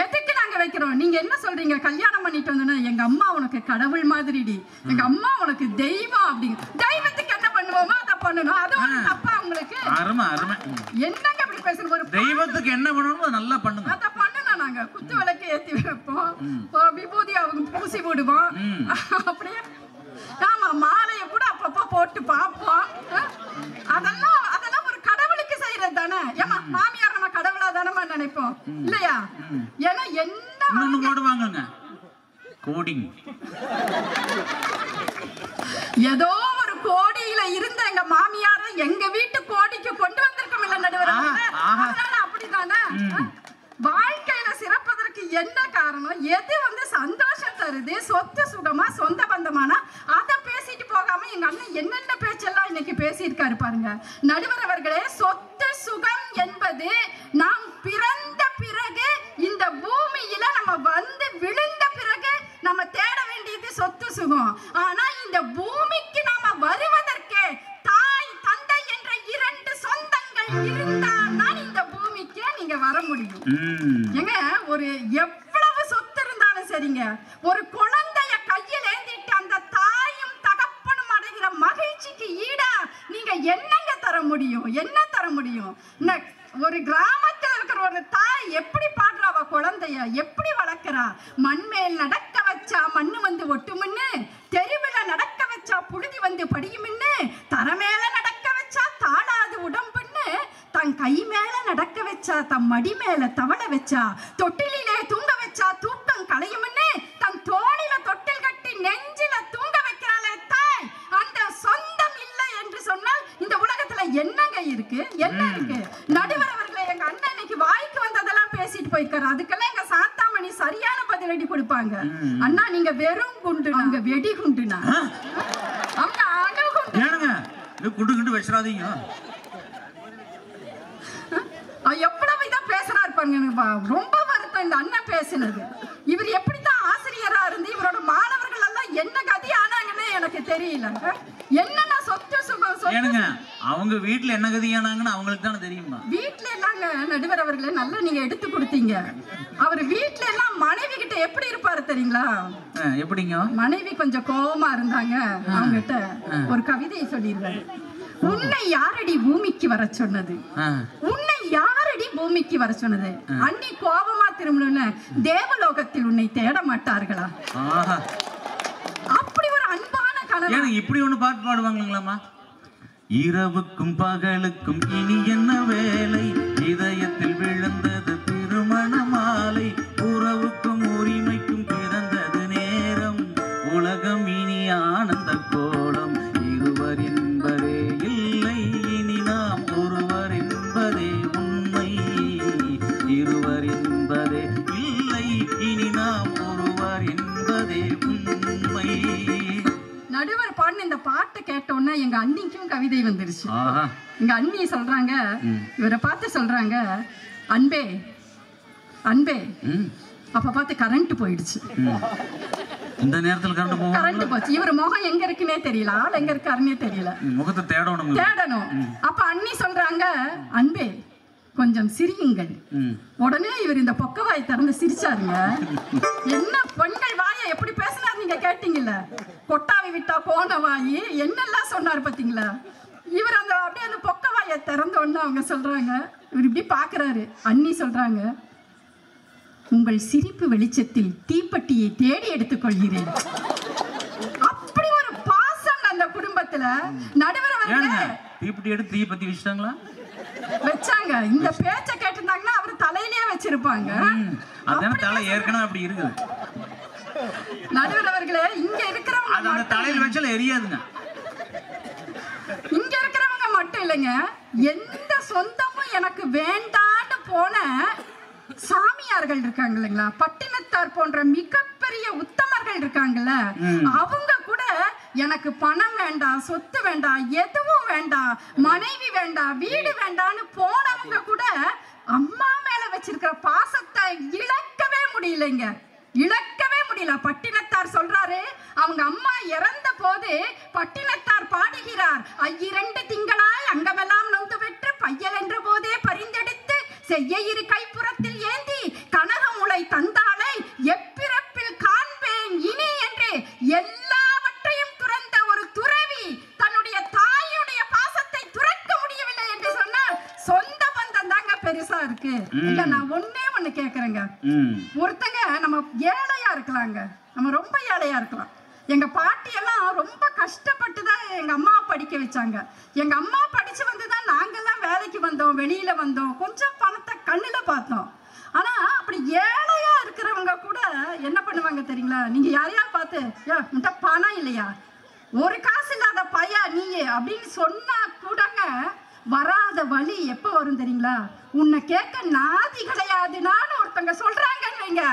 எதுக்கு நாங்க வைக்கிறோம்? நீங்க என்ன சொல்றீங்க? கல்யாணம் பண்ணிட்டு வந்தோன்னா எங்க அம்மா உனக்கு கடவுள் மாதிரிடி, எங்க அம்மா உனக்கு தெய்வம் அப்படிங்க. தெய்வத்துக்கு என்ன பண்ணுவோமோ அதை பண்ணணும். அது ஒரு தப்பா உங்களுக்கு? அருமை அருமை. என்னங்க அப்படி பேசுற? ஒரு தெய்வத்துக்கு என்ன பண்ணணுமோ நல்லா பண்ணுங்க. அதை பண்ணணும். நாங்க குத்து விளக்கு ஏத்தி வைப்போம், விபூதி அவங்க பூசி விடுவோம். அப்படியே ஆமா, மாலையை கூட அப்பப்போ போட்டு பார்ப்போம். அதெல்லாம் ஒரு கடவுளுக்கு செய்யறது தானே. ஏமா மாமியார் நம்ம கடவுளா தானமா நினைப்போம் இல்லையா? ஏன்னா என்ன போடுவாங்க கோடிங், ஏதோ ஒரு கோடியில இருந்த எங்க மாமியார எங்க வீட்டு கோடிக்கு கொண்டு வந்திருக்கோம் இல்ல நடுவர்? அதனால அப்படித்தானே. வாழ்க்கையில சிறப்பதற்கு என்ன காரணம்? எது வந்து சந்தோஷம் தருது, சொத்து சுகமா, சொந்த பந்தமானா அதை பேசிட்டு போகாம எங்க அண்ணன் என்னென்ன பேச்செல்லாம் இன்னைக்கு பேசியிருக்காரு பாருங்க. நடுவர் அவர்களே, சொத்து சுகம் என்பது நாம் பிறந்த பிறகு, இந்த பூமியில நம்ம வந்து விழுந்த பிறகு நம்ம தேட வேண்டியது சொத்து சுகம். ஆனா இந்த பூமிக்கு நாம வருவதற்கு தாய் தந்தை என்ற இரண்டு சொந்தங்கள் இருந்தால்தான் இந்த பூமிக்கு நீங்க வர முடியும். ஏங்க, ஒரு எவ்வளவு சொத்து இருந்தாலும் சரிங்க, ஒரு குழந்தைய கையில் ஏந்திட்டு அந்த தாயும் தகப்பனும் அடைகிற மகிழ்ச்சிக்கு ஈடா நீங்க என்னங்க தர முடியும்? என்ன தர முடியும்? ஒரு கிராமத்தில் இருக்கிற ஒரு தாய் எப்படி பாடுறாவ குழந்தைய, எப்படி வளர்க்கிறா? மண்மேல் நடக்க வச்சா மண்ணு வந்து ஒட்டுமுன்னு, தெருவில் நடக்க வச்சா புழுதி வந்து படியுமுன்னு, தரமேல நடக்க வச்சா தாளாது உடம்புன்னு, தன் கை மேல நடக்க வச்சா தம் மடி மேல தவள வச்சா, தொட்டிலே தூங்க வச்சா தூக்கம் களையுமுன்னு, தன் தோளில தொட்டில் கட்டி நெஞ்சில தூங்க வைக்கிறாளே தாய். அந்த சொந்தம் இல்லை என்று சொன்னால் இந்த உலகத்துல என்னங்க இருக்கு? என்ன இருக்கு? நடுவர் அவர்களே, எங்க அண்ணன் இன்னைக்கு வாய்க்கு பேசிட்டு போயிருக்காரு. அதுக்கெல்லாம் எங்க சாந்தாமணி சரியான பதிலடி கொடுப்பாங்க. அண்ணா நீங்க வெறும் குண்டு, நாங்க வெடி குண்டுனா அவங்க அணுகுண்டு. ஏனுங்க குண்டு குண்டு வச்சிடாதீங்க. எவ்வளவு இதா பேசுறாரு பாருங்க. ரொம்ப வருத்தம் இந்த அண்ணன் பேசினது. இவர் எப்படிதான் ஆசிரியரா இருந்து இவரோட மாணவர்கள் எல்லாம் என்ன கதி ஆனாங்கன்னு எனக்கு தெரியல. என்னன்னா சொத்து சுகம் ஏனுங்க அவங்க வீட்டுல என்ன கதி ஆனாங்கன்னு அவங்களுக்கு தானே தெரியுமா? வீட்டுல எல்லாங்க நடுவர் அவர்களே நல்லா நீங்க எடுத்து கொடுத்தீங்க. அவர் வீட்டுல எல்லாம் மனைவி கிட்ட எப்படி இருப்பாரு தெரியுங்களா? எப்படிங்க? மனைவி கொஞ்சம் கோபமா இருந்தாங்க. அவங்க கிட்ட ஒரு கவிதையை சொல்லிடுறாரு. உன்னை யாரடி பூமிக்கு வர சொன்னது, உன்னை யாரடி பூமிக்கு வர சொன்னது, அன்னி கோபமா திரும்பணும்னு தேவலோகத்தில் உன்னை தேட மாட்டார்களா? அப்படி ஒரு அன்பான கணவன். இப்படி ஒண்ணு பாட்டு பாடுவாங்களாமா? இரவுக்கும் பகலுக்கும் இனி என்ன வேலை, இதயத்தில் விழுந்தது திருமண மாலை, உறவுக்கும் உரிமைக்கும் பிறந்தது நேரம், உலகம் இனி ஆனந்த கோலம், இருவர் என்பதே இல்லை இனி நாம் ஒருவர் என்பதே உண்மை, இருவர் என்பதே இல்லை இனி நாம் ஒருவர் என்பதே உண்மை. நடுவர் பாடின இந்த பாட்டை கேட்டோன்னா எங்க அண்ணிக்கும் கவிதை வந்துருச்சு. எங்க அண்ணி சொல்றாங்க, இவரை பார்த்து சொல்றாங்க, அன்பே அன்பே. அப்ப பார்த்து கரண்ட் போயிடுச்சு. இந்த நேரத்துல கரண்ட் போச்சு. இவர் முகம் எங்க இருக்குன்னே தெரியல, ஆள் எங்க இருக்காருன்னே தெரியல. முகத்தை தேடணும். அப்ப அண்ணி சொல்றாங்க, அன்பே கொஞ்சம் சிரியுங்கள். உடனே இவர் இந்த பொக்கவாய் திறந்து சிரிச்சாருங்க. என்ன பெண்கள் வாயை எப்படி பேசினார் நீங்க கேட்டீங்கல்ல? கொட்டாவி விட்டா போன வாயி என்னெல்லாம் சொன்னார் பாத்தீங்களா? இவர் அந்த அப்படியே அந்த பொக்கவாயை திறந்த உடனே அவங்க சொல்றாங்க, இவர் இப்படி பாக்குறாரு. அண்ணி சொல்றாங்க, உங்கள் சிரிப்பு வெளிச்சத்தில் தீப்பெட்டியை தேடி எடுத்துக் கொள்கிறேன். அப்படி ஒரு பாசம் அந்த குடும்பத்துல. நடுவர் தீப்பெட்டி எடுத்து தீ பத்தி வச்சாங்களா? வச்சாங்க. இந்த பேச்ச கேட்டிருந்தாங்கன்னா அவர் தலையிலேயே வச்சிருப்பாங்க. அதான தலை ஏற்கனவே அப்படி இருக்குது. நடுவர் அவர்களே, இங்க இருக்கிறவங்க அந்த தலையில வச்சால எரியாதுங்க. இங்க இருக்கிறவங்க மட்டும் இல்லைங்க, எந்த சொந்தமும் எனக்கு வேண்டான்னு போன சாமியார்கள் இருக்காங்க இல்லைங்களா, பட்டினத்தார் போன்ற மிகப்பெரிய உத்தமர்கள் இருக்காங்கல்ல, அவங்க கூட எனக்கு பணம் வேண்டாம், சொத்து வேண்டாம், எதுவும் வேண்டாம், மனைவி வேண்டாம், வீடு வேண்டான்னு போனவங்க கூட அம்மா மேல வச்சிருக்கிற பாசத்தை இழக்கவே முடியலைங்க. இழக்கவே முடியல. பட்டினத்தார் சொல்றாரு, அவங்க அம்மா இறந்த போது பட்டினத்தார் பாடுகிறார், ஐயிரண்டு திங்களாய் அங்கமெல்லாம் நொந்து பெற்று பையல் என்ற போதே பரிந்தெடுத்து செய்ய இரு கைப்புறத்தில் ஏந்தி கனகமுளை தந்தாளை எப்பிறப்பில் காண்பேன் இனி என்று எல்லாவற்றையும் துறந்த ஒரு துறவி தன்னுடைய தாயுடைய பாசத்தை துறக்க முடியவில்லை என்று சொன்னால் சொந்த பந்தம் தாங்க பெருசா இருக்கு. இல்ல நான் ஒண்ணே ஒண்ணு கேக்குறேங்க. ஒருத்தங்க நம்ம ஏழையா இருக்கலாங்க, நம்ம ரொம்ப ஏழையா இருக்கலாம். எங்க பாட்டி எல்லாம் ரொம்ப கஷ்டப்பட்டு தான் எங்க அம்மா படிக்க வச்சாங்க. எங்க அம்மா படிச்சு வந்துதான் நாங்கெல்லாம் வேலைக்கு வந்தோம், வெளியில வந்தோம், கொஞ்சம் பணத்தை கண்ணுல பார்த்தோம். ஆனா அப்படி ஏழையா இருக்கிறவங்க கூட என்ன பண்ணுவாங்க தெரியுங்களா? நீங்க யாரையா பார்த்து, உன்கிட்ட பணம் இல்லையா, ஒரு காசு இல்லாத பையா நீயே அப்படின்னு சொன்னா கூடங்க வராத வலி எப்ப வரும் தெரியுங்களா? உன்னை கேட்க நாதி கிடையாதுன்னு ஒருத்தங்க சொல்றாங்கன்னு வைங்க,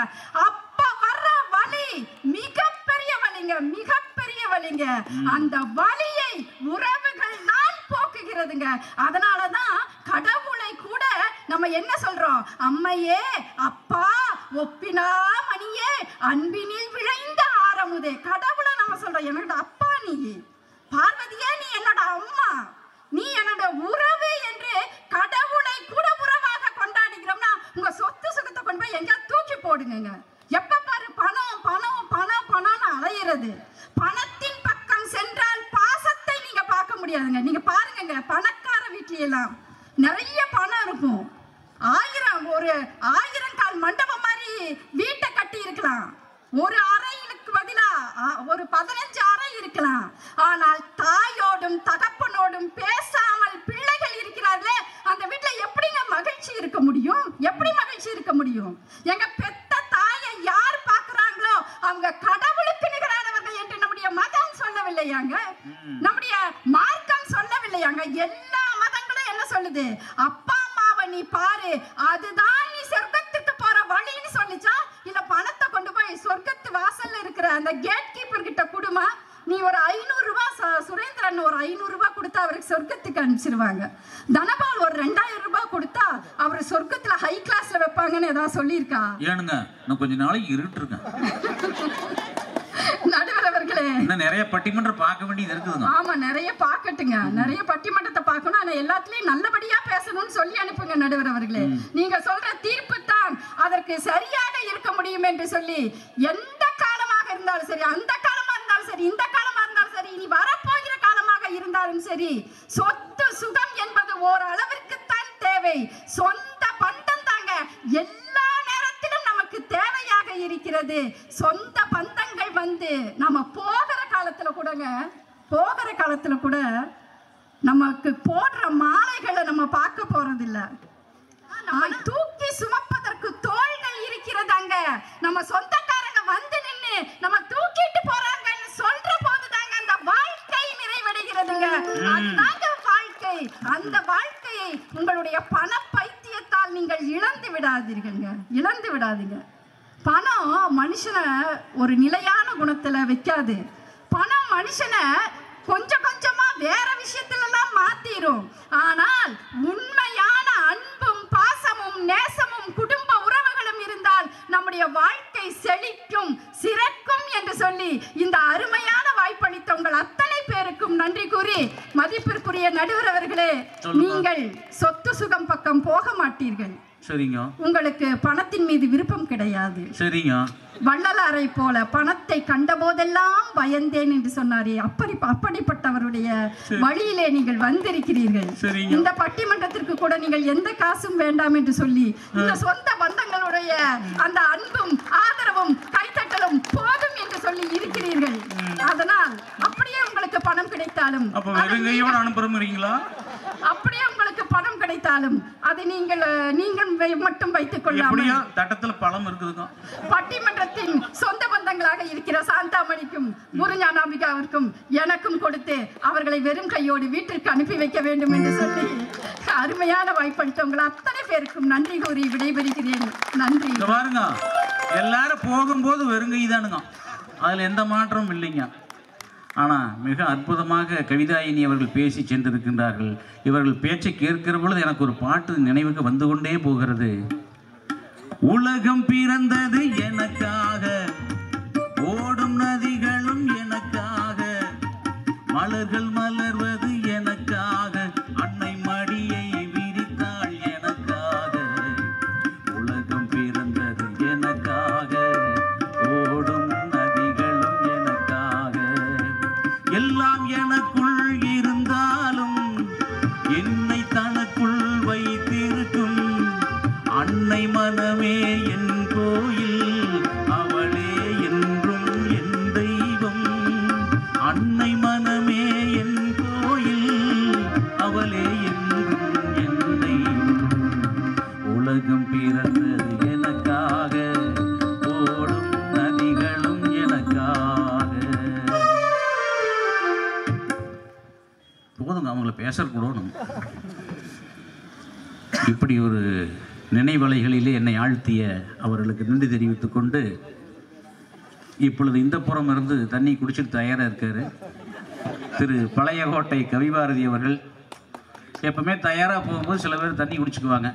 அப்ப வர்ற வலி மிகப்பெரிய வலிங்க, மிகப்பெரிய வலிங்க. அந்த வலியை உறவுகள் தான் போக்குகிறதுங்க. அதனாலதான் கடவுளை கூட நம்ம என்ன சொல்றோம்? அம்மையே, அப்பா, ஒப்பினா மணியே, அன்பினில் விளைந்த ஆரமுதே. கடவுளை நம்ம சொல்றோம், என்னோட அப்பா நீ, பார்வதியே நீ என்னோட அம்மா, நீ என்னோட உறவு என்று கடவுளை கூட உறவாக கொண்டாடுகிறோம்னா உங்க சொத்து சுகத்தை கொண்டு போய் எங்க தூக்கி போடுங்க. எப்ப பாரு பணம் பணம் பணம் பணம்னு அலையிறது. பணத்தின் பக்கம் சென்றால் பாசத்தை நீங்க பார்க்க முடியாதுங்க. நீங்க பாருங்க, பணக்கார வீட்ல எல்லாம் நிறைய பணம் இருக்கும். ஒரு 1000 கால் மண்டபம் மாதிரி வீட்டை கட்டி இருக்கலாம். ஒரு அறைக்கு பதிலா ஒரு 15 அறை இருக்கலாம். ஆனால் தாயோடும் தகப்பனோடும் பேசாமல் பிள்ளைகள் இருக்கிறார்களே, அந்த வீட்டுல எப்படிங்க மகிழ்ச்சி இருக்க முடியும்? எப்படி மகிழ்ச்சி இருக்க முடியும்? எங்க பெத்த தாயை யார் பார்க்கிறாங்களோ அவங்க கடவுளுக்கு நிகரானவர்கள் என்று நம்முடைய மதம் சொல்லவில்லையாங்க, நம்முடைய மார்க்கம் சொல்லவில்லையாங்க. எல்லா மதங்களும் என்ன சொல்லுது? அப்பா அம்மாவை நீ பாரு, அதுதான் நீ சொர்க்கத்துக்கு போற சொல்லிச்சா இல்ல பணத்தை கொண்டு போய் சொர்க்கத்து வாசல்ல இருக்கிற அந்த கேட் கீப்பர் கிட்ட குடுமா, நீ ஒரு 500 ரூபாய் சுரேந்திரன் ஒரு 500 ரூபாய் கொடுத்தா அவருக்கு சொர்க்கத்துக்கு அனுப்பிச்சிருவாங்க. தனபால் ஒரு 2000 ரூபாய் கொடுத்தா அவர் சொர்க்கத்துல ஹை கிளாஸ்ல வைப்பாங்கன்னு ஏதாவது சொல்லியிருக்கா? ஏனுங்க நான் கொஞ்ச நாளைக்கு இருட்டுருக்கேன். நடுவர் அவர்களே, இன்னும் நிறைய பட்டிமன்றம் பார்க்க வேண்டியது இருக்குதுங்க. ஆமா, நிறைய பார்க்கட்டுங்க, நிறைய பட்டிமன்றத்தை பார்க்கணும். ஆனா எல்லாத்துலயும் நல்லபடியா பேசணும்னு சொல்லி அனுப்புங்க நடுவர் அவர்களே. நீங்க சொல்ற தீர்ப்பு தான் அதற்கு சரியாக இருக்க முடியும் என்று சொல்லி, எந்த காலமாக இருந்தாலும் சரி, அந்த காலமா இருந்தாலும் சரி, இந்த காலமா இருந்தாலும் சரி, இனி வரப்போகிற காலமாக இருந்தாலும் சரி, சொத்து சுகம் என்பது ஓரளவிற்கு தான் தேவை. சொந்த பந்தம் தாங்க எல்லா நேரத்திலும் நமக்கு தேவையாக இருக்கிறது. சொந்த பந்தங்கள் வந்து நம்ம போகிற காலத்துல கூட நமக்கு போடுற மாலைகளை நம்ம பார்க்க போறதில்ல. நம்மை தூக்கி சுமப்பதற்கு தோள்கள் இருக்கிறதாங்க. நம்ம சொந்தக்காரங்க வந்து நின்னு நம்ம தூக்கிட்டு போறாங்கன்னு சொல்ற போதுதாங்க அந்த வாழ்க்கை நிறைவடைகிறதுங்க. அதுதாங்க வாழ்க்கை. அந்த வாழ்க்கையை உங்களுடைய பண பைத்தியத்தால் நீங்கள் இழந்து விடாதீங்க. பணம் மனுஷனை ஒரு நிலையான குணத்துல வைக்காது. பணம் மனுஷனை கொஞ்சம் கொஞ்சமா வேற விஷயத்துல எல்லாம் மாத்திரும். ஆனால் உண்மையான அன்பும் பாசமும் நேசமும் குடும்ப உறவுகளும் இருந்தால் நம்முடைய வாழ்க்கை செழிக்கும், சிறக்கும் என்று சொல்லி இந்த அருமையான வாய்ப்பளித்த உங்கள் அத்தனை பேருக்கும் நன்றி கூறி, மதிப்பிற்குரிய நடுவர் அவர்களே, நீங்கள் சொத்து சுகம் பக்கம் போக மாட்டீர்கள். சரிங்க. உங்களுக்கு பணத்தின் மீது விருப்பம் கிடையாது. சரிங்க. வள்ளலாரை போல பணத்தை கண்ட போதெல்லாம் பயந்தேன் என்று சொன்னாரே, அப்படிப்பட்டவருடைய வழியிலே நீங்கள் வந்திருக்கிறீர்கள். இந்த பட்டிமன்றத்திற்கு கூட நீங்கள் எந்த காசும் வேண்டாம் என்று சொல்லி இந்த சொந்த பந்தங்களுடைய அந்த அன்பும் ஆதரவும் கைத்தட்டலும் போதும் என்று சொல்லி இருக்கிறீர்கள். அதனால் அப்படியே உங்களுக்கு பணம் கிடைத்தாலும், அப்படியே உங்களுக்கு பணம் கிடைத்தாலும் அதை நீங்கள் மட்டும் வைத்துக் கொள்ளாமல் தட்டத்துல பழம் இருக்குதுங்க. பட்டிமன்றத்தின் சொந்த பந்தங்களாக இருக்கிற சாந்தாமணிக்கும் குருஞானாம்பிகாவிற்கும் எனக்கும் கொடுத்து அவர்களை வெறும் கையோடு வீட்டிற்கு அனுப்பி வைக்க வேண்டும் என்று சொல்லி அருமையான வாய்ப்பளித்தவங்கள் அத்தனை பேருக்கும் நன்றி கூறி விடைபெறுகிறேன். நன்றி. பாருங்க, எல்லாரும் போகும்போது வெறுங்கை தானுங்க, அதுல எந்த மாற்றமும் இல்லைங்க. ஆனால் மிக அற்புதமாக கவிதாயினி அவர்கள் பேசி சென்றிருக்கின்றார்கள். இவர்கள் பேச்சை கேட்கிற பொழுது எனக்கு ஒரு பாட்டு நினைவுக்கு வந்து கொண்டே போகிறது. உலகம் பிறந்தது எனக்காக, ஓடும் நதிகளும் எனக்காக, மலர்கள் மலர்வது எனக்காக, அன்னை மடியை விரித்தாள் எனக்காக. உலகம் பிறந்தது எனக்காக, ஓடும் நதிகளும் எனக்காக, எல்லாம் எனக்குள் இருந்தாலும் என்னை தனக்குள் வைத்திருக்கும் அன்னை மனமே என் கோயில், அவளே என்றும் என் தெய்வம். அன்னை மனமே என் கோயில், அவளே என்றும் என் தெய்வம். உலகம் பிறந்தது எனக்காக, ஓடும் நதிகளும் எனக்காக. போதுங்க, அவங்கள பேசக்கூடணும். இப்படி ஒரு நினைவலைகளிலே என்னை ஆழ்த்திய அவர்களுக்கு நன்றி தெரிவித்துக் கொண்டு, இப்பொழுது இந்த புறம் இருந்து தண்ணி குடிச்சிட்டு தயாராக இருக்காரு திரு பழையகோட்டை கவிபாரதி அவர்கள். எப்பவுமே தயாராக போகும்போது சில பேர் தண்ணி குடிச்சுக்குவாங்க.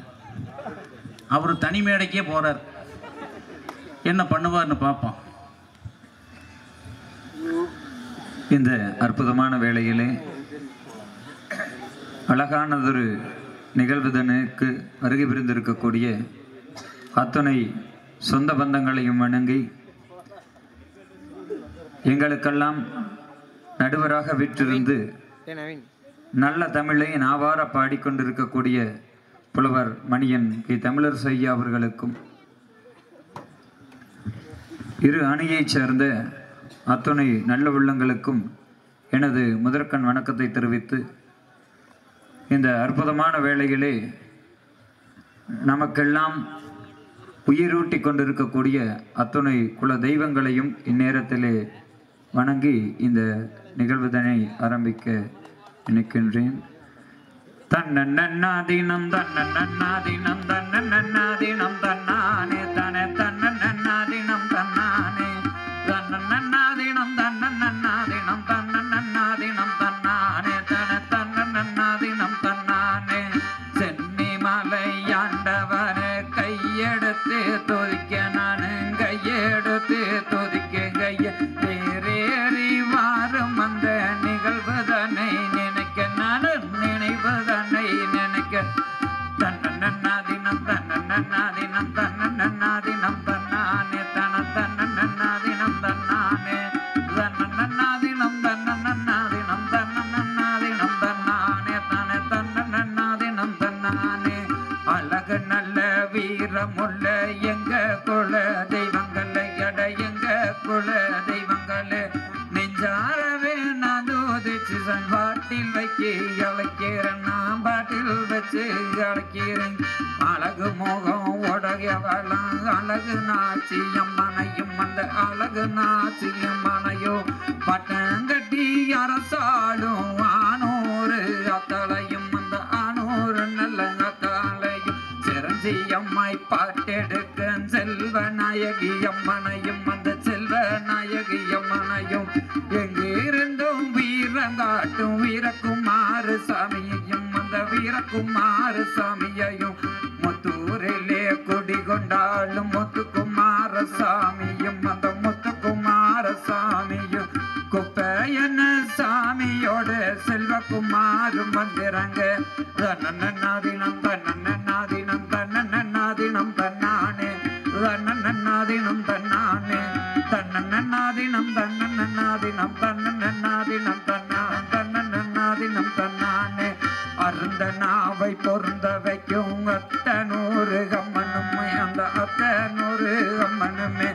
அவர் தனி மேடைக்கே போகிறார். என்ன பண்ணுவார்னு பார்ப்போம். இந்த அற்புதமான வேளையிலே அழகானதொரு நிகழ்வுதனுக்கு வருகை புரிந்திருக்கக்கூடிய அத்துணை சொந்த பந்தங்களையும் வணங்கி, எங்களுக்கெல்லாம் நடுவராக விற்றிருந்து நல்ல தமிழை நாவார பாடிக்கொண்டிருக்கக்கூடிய புலவர் மணியன் கே. தமிழரசு ஐயா அவர்களுக்கும், இரு அணியைச் சேர்ந்த அத்துணை நல்ல உள்ளங்களுக்கும் எனது முதற்கண் வணக்கத்தை தெரிவித்து, இந்த அற்புதமான வேளையிலே நமக்கெல்லாம் உயிரூட்டி கொண்டிருக்கக்கூடிய அத்துணை குல தெய்வங்களையும் இந்நேரத்திலே வணங்கி இந்த நிகழ்வுதனை ஆரம்பிக்க நினைக்கின்றேன். தன்னன்னாதினம் தன்னன்னாதினம் தன்னன்னாதினம் தன்னானே தனே தன்னன்னாதினம் தன்னானே தன்னன்னாதினம் தன்னன்னாதினம் தன்னன்னாதினம் தன்னானே தனே தன்னன்னாதினம் தன்னானே சென்னி மலையாண்டவனே கையெடுத்து துதிக்க நானு கையெடுத்து துதிக்க கைய தேரேறி வாரும் அந்த நிகழ்வுதனை நினைக்க நானு நினைவுதனை நினைக்க தன்னன்னாதினம் தன்னன்னாதினம் தன்னன்னாதினம் தன்னானே தன தன்னன்னாதினம் தன்னானே தன்னன்னாதினம் தன்னன்னாதினம் தன்னன்னாதினம் தன்னானே தன தன்னன்னாதினம் தன்னானே அழகு நல்ல வீரமுள்ள எங்க குல தெய்வங்களே எட எங்க குல தெய்வங்களே நெஞ்சாரவே நான் தோதிச்சு பாட்டில் வைக்க அழைக்கிறேன் நான் பாட்டில் வச்சு அழைக்கிறேன் அழகு மோகம் உடையவளாம் அழகு நாச்சி அம்மனையும் அந்த அழகு நாச்சி அம்மனையோ பட்டங்கட்டி அரசாடும் ஆனூறு அத்தலையும் அந்த ஆனூறு நல்ல அத்தலையும் சிரஞ்சி அம்மாய் பாட்டெடுக்க செல்வ நாயகி அம்மனையும் அந்த செல்வ நாயகி அம்மனையும் எங்கிருந்தும் வீரங்காட்டும் வீரகுமார சாமியையும் அந்த வீரகுமார சாமியையும் முத்தூரிலே குடிகொண்டாலும் முத்துக்குமார சாமியும் அந்த முத்துக்குமார சாமியும் குப்பையன சாமியோட செல்வகுமாரும் வந்திறங்க தன்னன்னாதினம் தன்னன்னாதினம் தன்னன்னாதினம் தன்னானே தன்னன்னாதினம் தன்னானே தன்னன்னாதினம் தன்னன்னாதினம் தன்னன்னாதினம் தன்னன்னாதினம் தன்னானே அருந்த நாவை பொருந்த வைக்கும் அத்தனூறு அம்மனுமே அந்த அத்தனூறு அம்மனுமே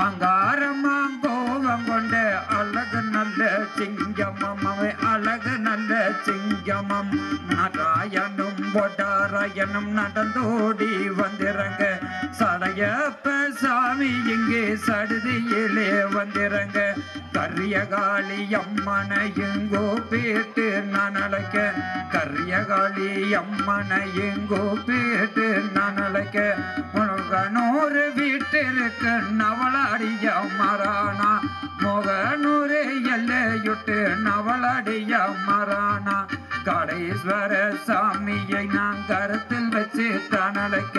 அங்காரமாம் கோபம் கொண்ட அழகு நல்ல சிங்கமம் அவை அழகு நல்ல சிங்கமம் நாராயணும் பொடாராயணும் நடந்தோடி வந்திறங்க சடையப்ப சாமி இங்கே சடுதியிலே வந்திறங்க கரியகாளி அம்மனையுங்கோ பேட்டு நான் அழைக்க கரியகாளி அம்மனையுங்கோ பேட்டு நான் அழைக்க முகனூறு வீட்டிற்கு நவளாடிய மரானா முகனூறு எல்லையுட்டு நவளாடிய மரானா காடேஸ்வர சாமியை நான் கருத்தில் வச்சு தனலைக்க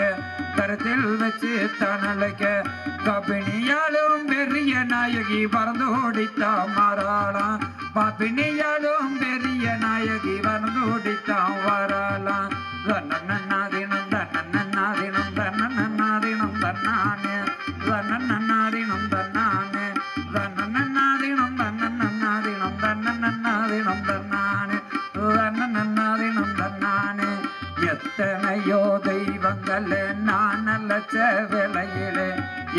கருத்தில் வச்சு தனலைக்க கபினியாலும் பெரிய நாயகி பறந்தோடித்தா மாறாளா பாப்பினியாலும் பெரிய நாயகி பறந்தோடித்தா வராளாம் தன்னன்னாதினம் தன்னன்னாதினம் தன்னன்னாதினம் தன்னானே தன்னன்னாதினம் தன்னானே தன்னன்னாதினம் தன்னன்னாதினம் தன்னன்னாதினம் தன்னானே தன்னன்னாதினம் தன்னானே எத்தனையோ தெய்வங்களே நான் நல்லச்ச வேளையிலே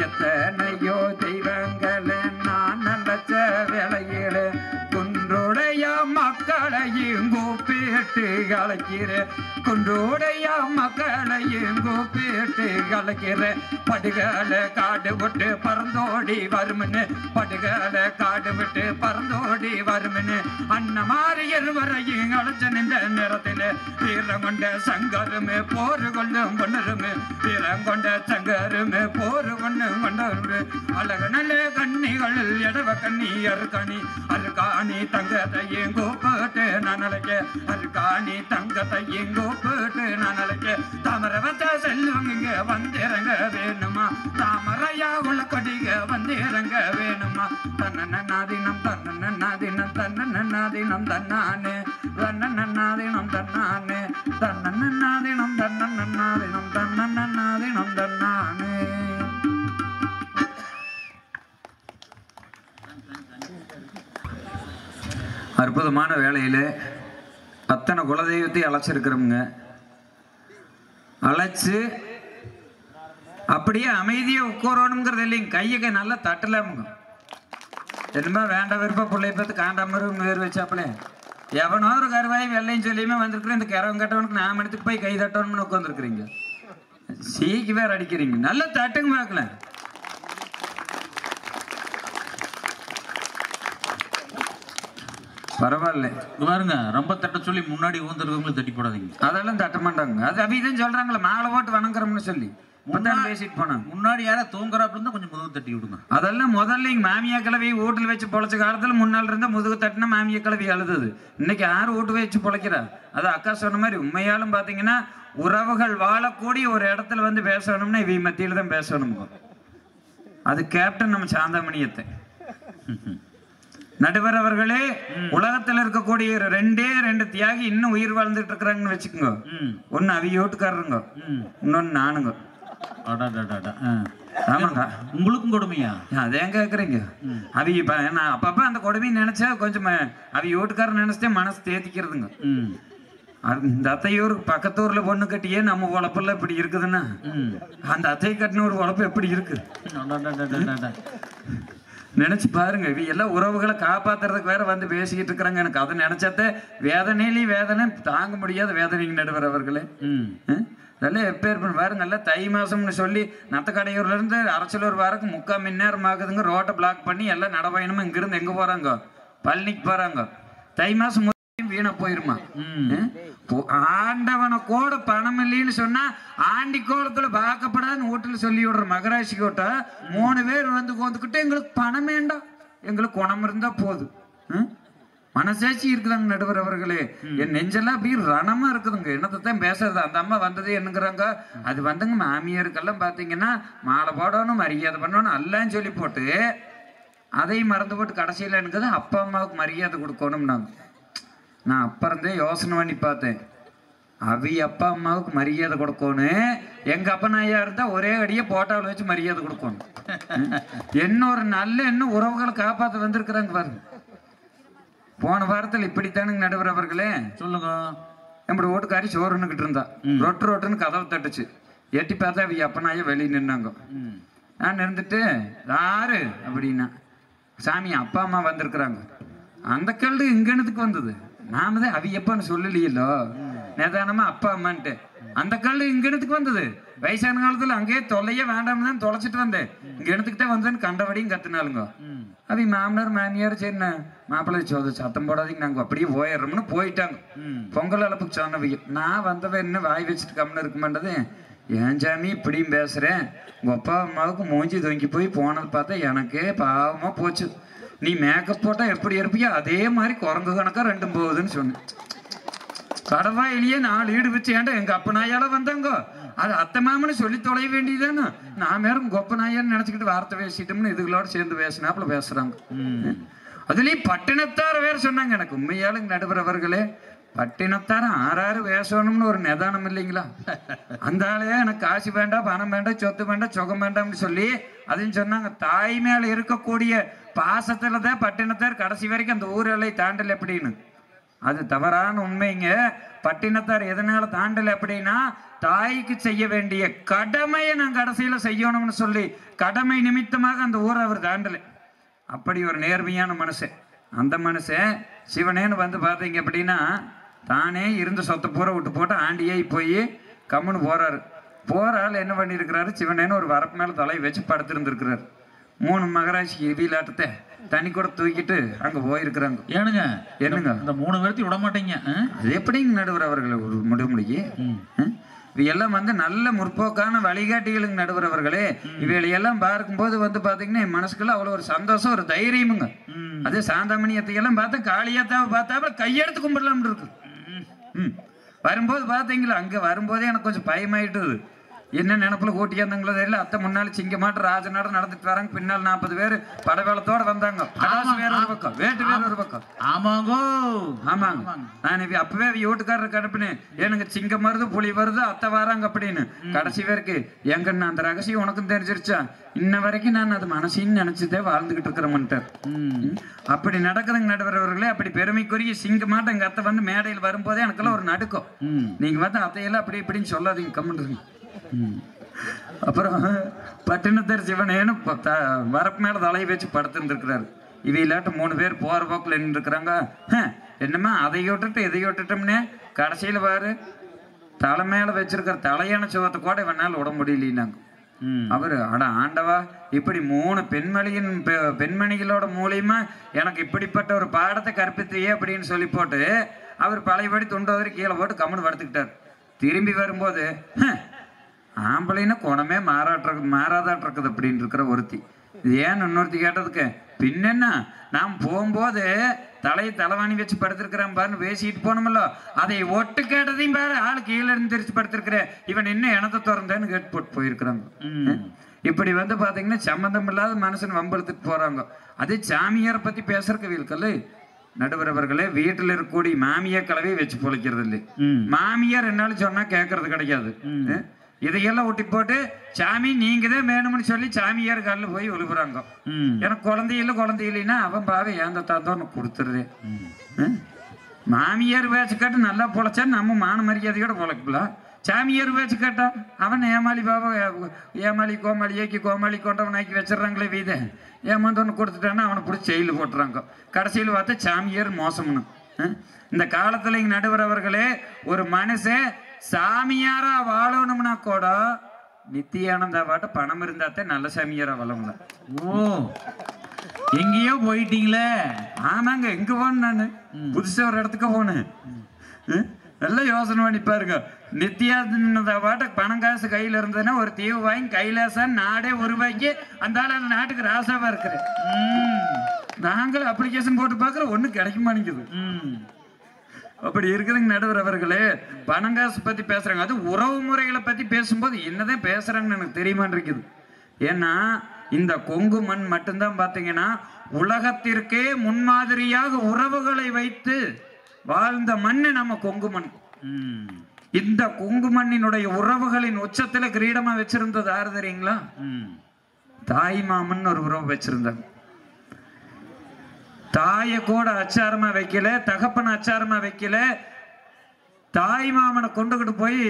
எத்தனையோ தெய்வங்களே நான் நல்லச்ச வேளையிலே குன்றுடைய மக்களையும் கூப்பிட்டு அழைக்கிறேன் குன்றுடைய மக்களையும் கூப்பிட்டு அழைக்கிறேன் படுகளை காடு விட்டு பறந்தோடி வருமுன்னு படுகளை காடு விட்டு பறந்தோடி வருமுன்னு அன்னமாரி இருவரையும் அழைச்ச நின்ற நேரத்தில் வீரம் கொண்ட சங்கருமே போரு கொள்ளும் கொண்டருமே வீரம் கொண்ட சங்கருமே போரு கொள்ளும் கொண்டருமே அழகு நல்ல கண்ணிகளில் எடவ கண்ணி அருக்கணி அருக்காணி தங்கத்தையும் கூப்பிட்டு நான் அழைக்க அருக்காணி தங்கத்தையும் கூப்பிட்டு நான் அழைக்க தாமரவத்த செல்வங்க வந்திறங்க வேணுமா தாமரையா உள்ள கொடிக வந்திறங்க வேணுமா தன்னன்னாதினம் தன்னன்னாதினம் தன்னன்னாதினம் தன்னானே தன்னன்னாதினம் தன்னானே தன்னன்னாதினம் தன்னன்னாதினம் தன்னன்னாதினம் தன்னானே. அற்புதமான வேலையில் அத்தனை குலதெய்வத்தையும் அழைச்சிருக்கிறோமுங்க. அழைச்சு அப்படியே அமைதியாக உட்காரணுங்கிறது இல்லைங்க. கையை நல்லா தட்டலாமுங்க. என்னமா வேண்ட விருப்ப பிள்ளை பார்த்து காண்டாமரும் வேறு வச்சாப்பிலே எவனோ ஒரு கருவாய் வெள்ளையும் சொல்லியுமே வந்திருக்கிறேன். இந்த கரவம் கட்டவனுக்கு நான் எடுத்துக்கு போய் கை தட்டணும்னு உட்காந்துருக்குறீங்க. சீக்கு வேறு அடிக்கிறீங்க. நல்லா தட்டுங்க பார்க்கலாம். பரவாயில்ல. பாருங்க, ரொம்ப தட்ட சொல்லி முன்னாடி ஊந்துருக்கவங்களும் தட்டி போடாதீங்க. அதெல்லாம் தட்ட மாட்டாங்க. அது அபிதான் சொல்றாங்களே மாலை போட்டு வணங்குறோம்னு சொல்லி முன்னாடி பேசிட்டு போனாங்க. முன்னாடி யாரா தூங்குறாப்புல இருந்தா கொஞ்சம் முதுகு தட்டி விடுங்க. அதெல்லாம் முதல்ல இங்க மாமியா கிளவி வீட்டுல வச்சு பொழைச்ச காலத்துல முன்னால் இருந்தா முதுகு தட்டினா மாமியா கிளவி அழுதுது. இன்னைக்கு யாரும் வீட்டு வச்சு பொழைக்கிறா? அது அக்கா சொன்ன மாதிரி உண்மையாலும் பாத்தீங்கன்னா உறவுகள் வாழக்கூடிய ஒரு இடத்துல வந்து பேசணும்னா இவ மத்தியில தான் பேசணும். அது கேப்டன் நம்ம சாந்தாமணியத்தை. நடுவர் அவர்களே, உலகத்துல இருக்கக்கூடிய ரெண்டு தியாகி இன்னும் உயிர் வாழ்ந்துட்டு இருக்கிறாங்கன்னு வச்சுக்கோங்க. ஒன்னு அவி வீட்டுக்காரருங்க, இன்னொன்னு நானுங்க. ஆமாங்க. உங்களுக்கும் கொடுமையா? அதேன் கேக்குறீங்க. அவி நான் அப்பப்ப அந்த கொடுமையை நினைச்சா கொஞ்சம் அவி வீட்டுக்காரர் நினைச்சே மனசு தேத்திக்கிறதுங்க. இந்த அத்தையூருக்கு பக்கத்தூர்ல பொண்ணு கட்டியே நம்ம உழப்பெல்லாம் இப்படி இருக்குதுன்னா அந்த அத்தை கட்டின ஒரு உழப்பு எப்படி இருக்கு நினைச்சு பாருங்க. இவ எல்லாம் உறவுகளை காப்பாத்துறதுக்கு வேற வந்து பேசிக்கிட்டு இருக்கிறாங்க. எனக்கு அதை நினைச்சாத்த வேதனையிலையும் வேதனை தாங்க முடியாத வேதனைக்கு நடுவர் அவர்களே. அதெல்லாம் எப்பேர் பாருங்க. எல்லாம் தை மாசம்னு சொல்லி நத்தக்கடையூர்ல இருந்து அரசலூர் வரைக்கும் 3/4 மணி நேரம் ஆகுதுங்க. ரோட்டை பிளாக் பண்ணி எல்லாம் நடப்பயணமும் இங்கிருந்து எங்க போறாங்க? பழனிக்கு போறாங்க. தை மாசம் வீணா போயிருமா? ஆண்டவனை கூட பணம் இல்லைன்னு சொன்னா ஆண்டி கோலத்துல பார்க்கப்படாதுன்னு வீட்டுல சொல்லி விடுற மகராசி கோட்டை 3 பேர் வந்து கோந்துக்கிட்டு எங்களுக்கு பணம் வேண்டாம், எங்களுக்கு குணம் இருந்தா போதும். மனசாட்சி இருக்குதாங்க நடுவர் அவர்களே. என் நெஞ்செல்லாம் அப்படி ரணமா இருக்குதுங்க. என்னத்தான் பேசுறது? அந்த அம்மா வந்தது என்னங்கிறாங்க, அது வந்துங்க மாமியாருக்கெல்லாம் பாத்தீங்கன்னா மாலை போடணும், மரியாதை பண்ணணும் எல்லாம் சொல்லி போட்டு அதையும் மறந்து போட்டு கடைசியில் எனக்கு அப்பா அம்மாவுக்கு மரியாதை கொடுக்கணும். நான் அப்ப இருந்தே யோசனை பண்ணி பார்த்தேன். அவி அப்பா அம்மாவுக்கு மரியாதை கொடுக்கணும். எங்க அப்பா ஐயா இருந்தா ஒரே அடியே போட்டாவில் வச்சு மரியாதை கொடுக்கணும். இன்னொரு நல்ல உறவுகளை காப்பாற்ற வந்திருக்கிறாங்க பாருங்க. போன வாரத்தில் இப்படித்தானுங்க நடுவர் அவர்களே. சொல்லுங்க. நம்மளோட வீட்டுக்காரி சோறுன்னுக்கிட்டு இருந்தா ரொட்டுன்னு கதவை தட்டுச்சு. எட்டி பார்த்தா அவி அப்பனாயே வெளியே நின்னாங்க. நான் இருந்துட்டு யாரு அப்படின்னா, சாமி அப்பா அம்மா வந்திருக்கிறாங்க. அந்த கல்டு இங்கனதுக்கு வந்தது. நாம தான் அவி எப்பன்னு சொல்லலையோ, நிதானமா அப்பா அம்மான்ட்டு. அந்த கல் இங்க இடத்துக்கு வந்தது. வயசான காலத்துல அங்கேயே தொல்லையே வேண்டாம்னு தான் தொலைச்சிட்டு வந்தேன். இங்க இடத்துக்கிட்டே வந்தேன்னு கண்டபடியும் கத்துனாலுங்க. அவி மாமனார் மாமியார் சரி மாப்பிள்ளை சத்தம் போடாதீங்க நாங்க அப்படியே போயிடுறோம்னு போயிட்டாங்க. பொங்கல் அளப்புக்கு சொன்னவங்க. நான் வந்தவன் என்ன வாய் வச்சுட்டு கம்னு இருக்க மாட்டது. ஏன் சாமி இப்படியும் பேசுறேன்? உங்க அப்பா அம்மாவுக்கு மூஞ்சி தொங்கி போய் போனது பார்த்தா எனக்கே பாவமா போச்சு. நீ மேக்கப் போட்டா எப்படி இருப்பியோ அதே மாதிரி குரங்கு கணக்கா 2 போகுதுன்னு சொன்னேன். கடவாயிலேயே 4 ஈடு வச்சு ஏன்டா எங்க அப்ப நாயால வந்தாங்க. அது அத்தை மாமனு சொல்லி தொலைய வேண்டியதானே. நான் வேற உங்க அப்ப நாயான்னு நினைச்சுக்கிட்டு வார்த்தை பேசிட்டோம்னு இதுகளோட சேர்ந்து பேசினாப்புல பேசுறாங்க. அதுலயும் பட்டினத்தார் வேற சொன்னாங்க. எனக்கு உண்மையாலும் நடுவர் அவர்களே, பட்டினத்தார 6 பேசணும்னு ஒரு நிதானம் இல்லைங்களா? அந்த ஆளையா எனக்கு காசு வேண்டாம், பணம் வேண்டாம், சொத்து வேண்டாம், சுகம் வேண்டாம்னு சொல்லி அதையும் சொன்னாங்க. தாய் மேல இருக்கக்கூடிய பாசத்துலதான் பட்டினத்தார் கடைசி வரைக்கும் அந்த ஊர் எல்லை தாண்டல் எப்படின்னு. அது தவறான உண்மைங்க. பட்டினத்தார் எதனால தாண்டல் அப்படின்னா, தாய்க்கு செய்ய வேண்டிய கடமையை நான் கடைசியில செய்யணும்னு சொல்லி கடமை நிமித்தமாக அந்த ஊரை அவர் தாண்டல. அப்படி ஒரு நேர்மையான மனுஷன். அந்த மனுஷன் சிவனேன்னு வந்து பார்த்தீங்க அப்படின்னா, தானே இருந்த சொத்தை பூரா விட்டு போட்டு ஆண்டியை போய் கம்முன்னு போறாள் என்ன பண்ணியிருக்கிறாரு? சிவனேன்னு ஒரு வரப்பு மேல தலையை வச்சு படுத்திருந்துருக்கிறாரு. 3 மகராசி வீலாட்டத்தை தனி கூட தூக்கிட்டு அங்க போயிருக்கிறாங்க. ஏனுங்க என்னங்க இந்த 3 பேர்த்தையும் விட மாட்டீங்க? அது எப்படிங்க நடுவர் அவர்களை ஒரு முடிவுக்கு இவையெல்லாம் வந்து நல்ல முற்போக்கான வழிகாட்டிகளுக்கு நடுவர் அவர்களே. இவையெல்லாம் பார்க்கும்போது வந்து பாத்தீங்கன்னா என் மனசுக்குள்ள அவ்வளவு ஒரு சந்தோஷம், ஒரு தைரியமுங்க. அதே சாந்தாமணியத்தையெல்லாம் பார்த்தா காளியாத்தாவை பார்த்தாப்புல கையெடுத்து கும்பிடலாம்னு இருக்கு. வரும்போது பாத்தீங்களா, அங்க வரும்போதே எனக்கு கொஞ்சம் பயமாயிட்டுது. என்ன நினப்புல கூட்டியாந்தாங்களோ தெரியல. அத்தை முன்னாள் சிங்கமாட்டு ராஜநாடு நடந்துட்டு வராங்க. பின்னால் 40 பேர் படவேளத்தோட வந்தாங்க. வேற ஒரு பக்கம், வேட்டு வேற ஒரு பக்கம். ஆமாங்கோ ஆமாங்க. நான் அப்பவே வீட்டுக்காரருக்கு அனுப்பினேன். எனக்கு சிங்கம் வருது, புலி வருது, அத்தை வராங்க அப்படின்னு. கடைசி பேருக்கு எங்கன்னு அந்த ரகசியம் உனக்கும் தெரிஞ்சிருச்சா? இன்ன வரைக்கும் நான் அது மனசின்னு நினைச்சதே வாழ்ந்துகிட்டு இருக்கிறேன்ட்டார். அப்படி நடக்குதுங்க நடுவர் அவர்களே. அப்படி பெருமைக்குரிய சிங்கமாட்ட எங்க அத்தை வந்து மேடையில் வரும்போதே எனக்கெல்லாம் ஒரு நடுக்கம். நீங்க வந்து அத்தையெல்லாம் அப்படி இப்படின்னு சொல்லாதீங்க, கம்முன்னு. அப்புறம் பட்டினத்தார் சிவனேன்னு வரப்பு மேல தலையை வச்சு படுத்துருந்துருக்கிறாரு. இவையிலாட்டு 3 பேர் போற போக்குல நின்று இருக்கிறாங்க. என்னமா அதை விட்டுட்டு இதை விட்டுட்டோம்னே கடைசியில பாரு, தலை மேல வச்சிருக்கிற தலையான சுவத்தை கூட இவனால விட முடியலனாங்க. அவரு அட ஆண்டவா, இப்படி 3 பெண்மணிகளோட மூலியமா எனக்கு இப்படிப்பட்ட ஒரு பாடத்தை கற்பித்தியே அப்படின்னு சொல்லி போட்டு அவர் பழையபடி துண்டோதரி கீழே போட்டு கம்முன்னு படுத்துக்கிட்டார். திரும்பி வரும்போது ஆம்பளைன்னு குணமே மாறாதாட்டு இருக்குது அப்படின்னு இருக்கிற ஒருத்தி. இது ஏன்னு இன்னொருத்தி கேட்டதுக்கு, பின்னென்ன நாம் போகும்போது தலைவாணி வச்சு படுத்திருக்கிறேன் பாருன்னு பேசிட்டு போனோம்ல, அதை ஒட்டு கேட்டதையும் பாரு ஆளு கீழே இருந்து தெரிச்சு படுத்திருக்கிறேன், இவன் இன்னும் எனத்தை திறந்தேன்னு கேட்டு போட்டு போயிருக்கிறாங்க. இப்படி வந்து பாத்தீங்கன்னா சம்பந்தம் இல்லாத மனுஷன் வம்பெடுத்துட்டு போறாங்க. அதே சாமியாரை பத்தி பேசுறக்கு வீழ்கல்ல நடுவரவர்களே, வீட்டில் இருக்கக்கூடிய மாமியார் கலவையை வச்சு பொழைக்கிறது இல்லை. மாமியார் என்னாலும் சொன்னா கேட்கறது கிடையாது. இதையெல்லாம் ஒட்டி போட்டு சாமி நீங்க தான் வேணும்னு சொல்லி சாமியார் காலில் போய் விழுப்புறாங்க. எனக்கு குழந்தை இல்லைன்னா அவன் பாவை ஏந்த தாத்தோன்னு கொடுத்துருது. மாமியார் பேச்சு கேட்டு நல்லா பொழைச்சா நம்ம மான மரியாதையோட பொழைக்கலாம். சாமியார் பேச்சு கேட்டா அவன் ஏமாளி பாபா, ஏமாளி கோமாளி ஏக்கி கோமாளி கொண்டவனாக்கி வச்சிடறாங்களே வீதை, ஏமாந்தோன்னு கொடுத்துட்டான்னா அவனை பிடிச்சி ஜெயிலு போட்டுறாங்க. கடைசியில் பார்த்தா சாமியார் மோசம்னு. இந்த காலத்துல இங்க நடுவரவர்களே, ஒரு மனுஷன் சாமியாரா வாழணும்னா கூட நித்தியானந்தா பாட்ட பணம் இருந்தாத்தான் நல்ல சாமியாரா வாழணும். ஓ, எங்கேயோ போயிட்டீங்களே? ஆமாங்க, எங்க போனேன் நானு, புதுசா ஒரு இடத்துக்கு போனேன். நல்லா யோசனை பண்ணி பாருங்க. நித்தியானந்தா பாட்ட பணம் காசு கையில இருந்ததுன்னா ஒரு தீவு வாங்கி கைலாசான் நாடே உருவாக்கி அந்த ஆள் அந்த நாட்டுக்கு ராசாவா இருக்கிறேன். நாங்களும் அப்ளிகேஷன் போட்டு பாக்குறோம், ஒன்னும் கிடைக்க மாட்டேங்குது. அப்படி இருக்குதுங்க நடுவரவர்களே. பணங்காசு பத்தி பேசுறாங்க, அது உறவு முறைகளை பத்தி பேசும்போது என்னதான் பேசுறாங்கன்னு எனக்கு தெரியுமான்னு இருக்குது. ஏன்னா இந்த கொங்கு மண் மட்டும்தான் பாத்தீங்கன்னா உலகத்திற்கே முன்மாதிரியாக உறவுகளை வைத்து வாழ்ந்த மண் நம்ம கொங்கு மண். இந்த கொங்கு மண்ணினுடைய உறவுகளின் உச்சத்துல கிரீடமா வச்சிருந்தது யாரு தெரியுங்களா? தாய் மாமன் ஒரு உறவு வச்சிருந்தாங்க. தாய கூட அச்சாரமா வைக்கல, தகப்பன அச்சாரமா வைக்கல, தாய் மாமனை கொண்டுகிட்டு போய்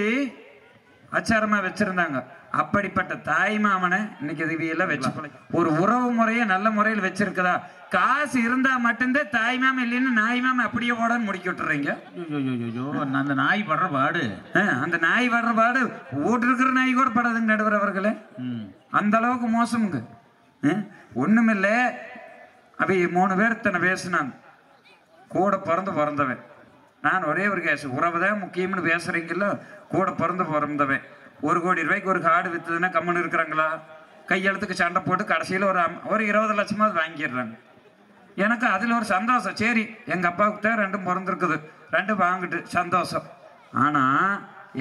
அச்சாரமா வச்சிருந்தாங்க. அப்படிப்பட்ட தாய் மாமனை இன்னைக்கு இதுவியெல்லாம் வச்சு ஒரு உறவு முறையை நல்ல முறையில் வச்சிருக்குதா? காசு இருந்தா மட்டும்தான் தாய் மாமன், இல்லைன்னு நாய் மாமன் அப்படியே ஓடன்னு முடிக்க விட்டுறீங்க. அந்த நாய் படுற பாடு, அந்த நாய் படுற பாடு ஓட்டு இருக்கிற நாய் கூட படாதுங்க நடுவரவர்களே. அந்த அளவுக்கு மோசமுங்க. ஒண்ணுமில்ல, அவை 3 பேர் தன்னை பேசினாங்க. கூட பிறந்தவன் நான், ஒரே ஒரு கேஸ், உறவுதான் முக்கியம்னு பேசுறீங்கல்ல, கூட பிறந்தவன். 1 கோடி ரூபாய்க்கு ஒரு காடு வித்துதுன்னா கம்முன்னு இருக்கிறாங்களா? கையெழுத்துக்கு சண்டை போட்டு கடைசியில் ஒரு 20 லட்சமாவது வாங்கிடுறாங்க. எனக்கு அதில் ஒரு சந்தோஷம். சரி, எங்கள் அப்பாவுக்கு தான் 2 பிறந்திருக்குது, 2 வாங்கிட்டு சந்தோஷம். ஆனால்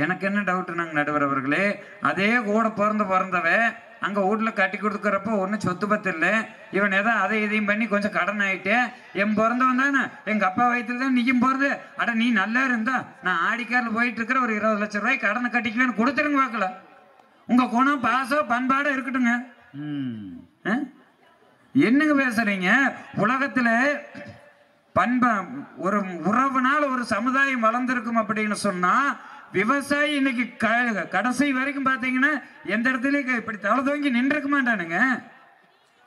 எனக்கு என்ன டவுட்டுனாங்க நடுவரவர்களே, அதே கூட பிறந்தவன் அங்கே வீட்டில் கட்டி கொடுக்குறப்போ ஒன்றும் சொத்து பத்து இல்லை, இவன் ஏதோ அதை இதையும் பண்ணி கொஞ்சம் கடன் ஆகிட்டு, என் பிறந்தவன் தானே எங்கள் அப்பா வயிற்றுல தான் நீயும் போகிறது, அட நீ நல்லா இருந்தா நான் ஆடிக்காரில் போயிட்டு இருக்கிற ஒரு 20 லட்சம் ரூபாய் கடனை கட்டிக்குவேன்னு கொடுத்துருங்க பார்க்கல. உங்கள் குணம் பாசம் பண்பாடாக இருக்கட்டுங்க. என்னங்க பேசுறீங்க? உலகத்தில் ஒரு உறவுனால ஒரு சமுதாயம் வளர்ந்துருக்கும் அப்படின்னு சொன்னால், விவசாயி இன்னைக்கு கடைசி வரைக்கும் பார்த்தீங்கன்னா எந்த இடத்துலயும் இப்படி தலை தூங்கி நின்றுக்க மாட்டானுங்க.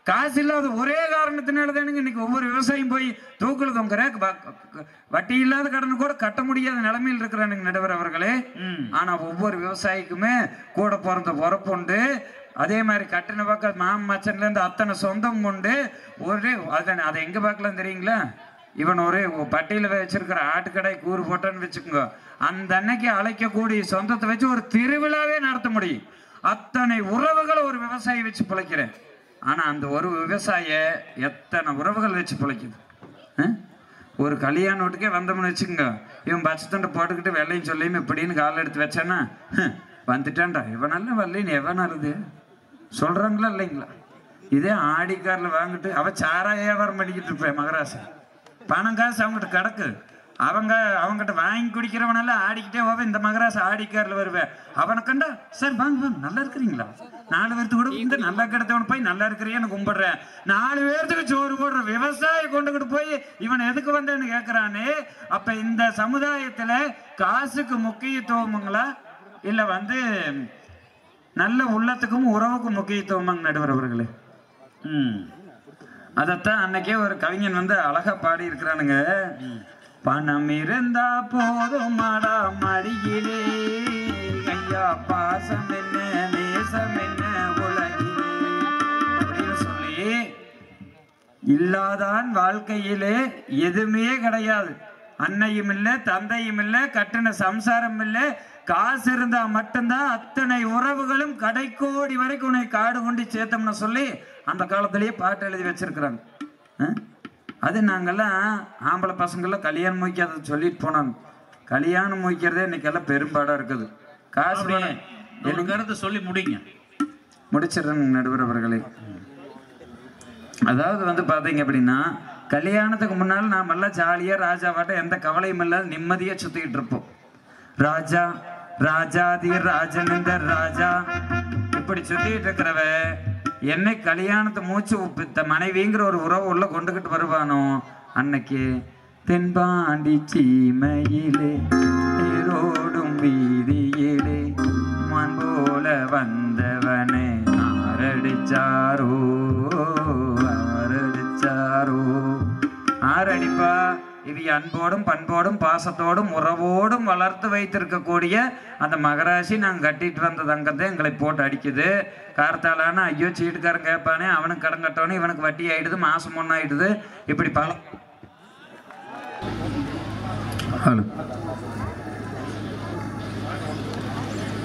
காசு இல்லாத ஒரே காரணத்தினால தானுங்க இன்னைக்கு ஒவ்வொரு விவசாயியும் போய் தூக்கல் தொங்குற, வட்டி இல்லாத கடனை கூட கட்ட முடியாத நிலைமையில் இருக்கிறானுங்க நடுவரவர்களே. ஆனா ஒவ்வொரு விவசாயிக்குமே கூட பிறந்த பொறப்புண்டு, அதே மாதிரி கட்டின பக்கம் மாமச்சன்ல இருந்து அத்தனை சொந்தம் உண்டு. ஒரே அதை எங்க பார்க்கலாம் தெரியுங்களா? இவன் ஒரு பட்டியல வச்சிருக்கிற ஆட்டுக்கடை கூறு போட்டான்னு வச்சுக்கோங்க, அந்த அன்னைக்கு அழைக்கக்கூடிய சொந்தத்தை வச்சு ஒரு திருவிழாவே நடத்த முடியும். அத்தனை உறவுகளை ஒரு விவசாயி வச்சு பிழைக்கிறேன். ஆனா அந்த ஒரு விவசாய எத்தனை உறவுகள் வச்சு பிழைக்குது. ஒரு கல்யாண வீட்டுக்கே வந்தோம்னு வச்சுக்கோங்க, இவன் பச்சை தண்டை போட்டுக்கிட்டு வெள்ளையும் சொல்லியும் இப்படின்னு காலில் எடுத்து வச்சானா, வந்துட்டான்டா இவனெல்லாம் வரலைன்னு எவன் அழுது சொல்றாங்களா இல்லைங்களா? இதே ஆடிக்காரில் வாங்கிட்டு அவன் சாரா வியாபாரம் பண்ணிக்கிட்டு இருப்பேன் மகராசா, பணம் காசு அவங்ககிட்ட கிடக்கு, அவங்ககிட்ட வாங்கி குடிக்கிறவனெல்லாம் ஆடிக்கிட்டே போவேன். இந்த மகராசு ஆடிக்காரில் வருவேன், அவனை கண்டா சார் வாங்க நல்லா இருக்கிறீங்களா, 4 பேர்த்து கூட இந்த நல்லா கிடைத்தவனை போய் நல்லா இருக்கிறேன்னு கும்பிடுறேன். 4 பேர்த்துக்கு சோறு போடுற விவசாயி கொண்டுகிட்டு போய் இவன் எதுக்கு வந்தேன்னு கேட்கிறானே. அப்ப இந்த சமுதாயத்துல காசுக்கு முக்கியத்துவமுங்களா இல்ல நல்ல உள்ளத்துக்கும் உறவுக்கும் முக்கியத்துவமாங்க நடுவரவர்களே? அதத்தான் அன்னைக்கே ஒரு கவிஞன் அழகா பாடி இருக்கிறானுங்க. பணம் இருந்தா போதும் மாடா மடியிலே, ஐயா பாசம் என்ன நேசம் என்ன இல்லாதான் வாழ்க்கையிலே எதுவுமே கிடையாது. அன்னையும் இல்லை, தந்தையும் இல்லை, கட்டின சம்சாரம் இல்லை, காசு இருந்தா மட்டும்தான் அத்தனை உறவுகளும் கடைக்கோடி வரைக்கும் உன்னை காடு கொண்டு சேர்த்தோம்னு சொல்லி அந்த காலத்திலேயே பாட்டு எழுதி வச்சிருக்கிறாங்க. அது நாங்கெல்லாம் ஆம்பளை பசங்கள்லாம் கல்யாணம் முடிக்காத சொல்லிட்டு போனாங்க. கல்யாணம் முடிக்கிறதே இன்னைக்கெல்லாம் பெரும்பாடாக இருக்குது. காசு ஒரு கருத்தை சொல்லி முடிங்க. முடிச்சிடுறேங்க நடுவர் அவர்களே. அதாவது பார்த்தீங்க அப்படின்னா, கல்யாணத்துக்கு முன்னால் நாம் எல்லாம் ஜாலியாக ராஜாவாட்ட எந்த கவலையும் இல்லாத நிம்மதியாக சுற்றிக்கிட்டு இருப்போம். ராஜா ராஜாதி ராஜனந்தர் ராஜா இப்படி சுற்றிக்கிட்டு இருக்கிறவ என்னை கல்யாணத்தை மூச்சு மனைவிங்கிற ஒரு உறவு உள்ள கொண்டுகிட்டு வருவானோ அன்னைக்கு தென்பாண்டி சீமையிலே தேரோடும் வீதியிலே மண் போல வந்தவனே ஆரடிச்சாரோ ஆரடிச்சாரோ. ஆரடிப்பா, இது அன்போடும் பண்போடும் பாசத்தோடும் உறவோடும் வளர்த்து வைத்திருக்கக்கூடிய அந்த மகராசி நாங்கள் கட்டிட்டு வந்த தங்கத்தை எங்களை போட்டு அடிக்குது. கார்த்தாலான ஐயோ சீட்டுக்காரன் கேட்பானே, அவனுக்கு கடன் கட்டவனே, இவனுக்கு வட்டி ஆயிடுது, மாசம் ஒன்று ஆயிடுது, இப்படி பல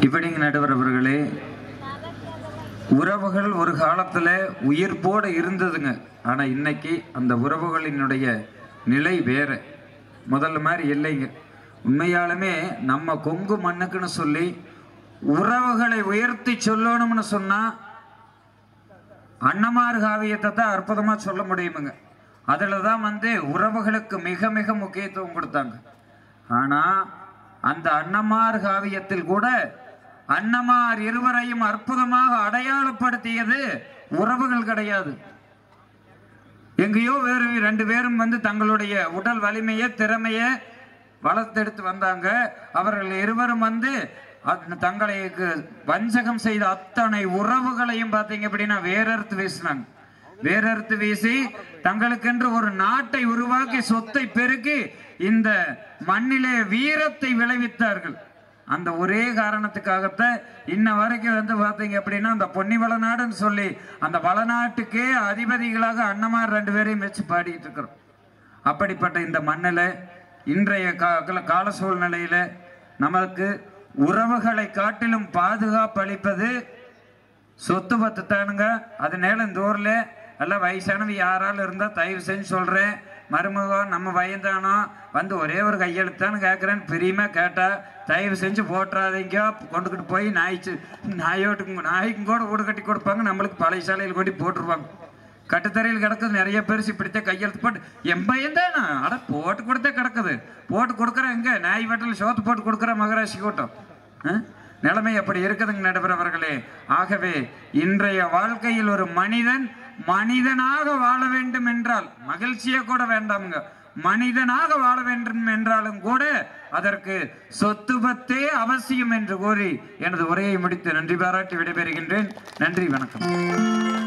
இப்படிங்க நடுவர் அவர்களே. உறவுகள் ஒரு காலத்துல உயிர்ப்போடு இருந்ததுங்க. ஆனா இன்னைக்கு அந்த உறவுகளினுடைய நிலை வேற, முதல்ல மாதிரி இல்லைங்க. உண்மையாலுமே நம்ம கொங்கு மண்ணுக்குன்னு சொல்லி உறவுகளை உயர்த்தி சொல்லணும்னு சொன்னா அன்னமார் காவியத்தை தான் அற்புதமா சொல்ல முடியுமுங்க. அதில் தான் உறவுகளுக்கு மிக மிக முக்கியத்துவம் கொடுத்தாங்க. ஆனா அந்த அன்னமார் காவியத்தில் கூட அன்னமார் இருவரையும் அற்புதமாக அடையாளப்படுத்தியது உறவுகள் கிடையாது. எங்கேயோ வேறு ரெண்டு பேரும் தங்களுடைய உடல் வலிமையை திறமையை வளர்த்தெடுத்து வந்தாங்க. அவர்கள் இருவரும் தங்களுக்கு வஞ்சகம் செய்த அத்தனை உறவுகளையும் பார்த்தீங்க அப்படின்னா வேறறுத்து வீசினாங்க. வேறறுத்து வீசி தங்களுக்கென்று ஒரு நாட்டை உருவாக்கி சொத்தை பெருக்கி இந்த மண்ணிலே வீரத்தை விளைவித்தார்கள். அந்த ஒரே காரணத்துக்காகத்தான் இன்ன வரைக்கும் பார்த்தீங்க அப்படின்னா அந்த பொன்னி வளநாடுன்னு சொல்லி அந்த வளநாட்டுக்கே அதிபதிகளாக அன்னமார் ரெண்டு பேரையும் வச்சு பாடிட்டு இருக்கிறோம். அப்படிப்பட்ட இந்த மண்ணில் இன்றைய கால சூழ்நிலையில நமக்கு உறவுகளை காட்டிலும் பாதுகாப்பு அளிப்பது சொத்து பத்து தானுங்க. அதனால இந்த ஊர்ல எல்லாம் வயசானவங்க யாராலும் இருந்தா தயவு செஞ்சு சொல்றேன், மருமகம் நம்ம வயந்தானோ ஒரே ஒரு கையெழுத்தான்னு கேட்குறேன்னு பெரியமா கேட்டா தயவு செஞ்சு போட்டுறாதீங்க. கொண்டுக்கிட்டு போய் நாய்க்கும் கூட வீடு கட்டி கொடுப்பாங்க, நம்மளுக்கு பழைய சாலையில் கொண்டு போட்டுருவாங்க. கட்டுத்தரையில் கிடக்குது நிறைய பேர் இப்படித்தான் கையெழுத்து போட்டு என் பையன்தானா அட போட்டு கொடுத்தே கிடக்குது. போட்டு கொடுக்குறேன் எங்க நாய் வீட்டில் சோத்து போட்டு கொடுக்குற மகராசி கூட்டம். நிலைமை அப்படி இருக்குதுங்க நடுவர் அவர்களே. ஆகவே இன்றைய வாழ்க்கையில் ஒரு மனிதன் மனிதனாக வாழ வேண்டும் என்றால் மகிழ்ச்சியே கூட வேண்டாமுங்க, மனிதனாக வாழ வேண்டும் என்றாலும் கூட அதற்கு சொத்து பத்தே அவசியம் என்று கூறி எனது உரையை முடித்து நன்றி பாராட்டி விடைபெறுகின்றேன். நன்றி, வணக்கம்.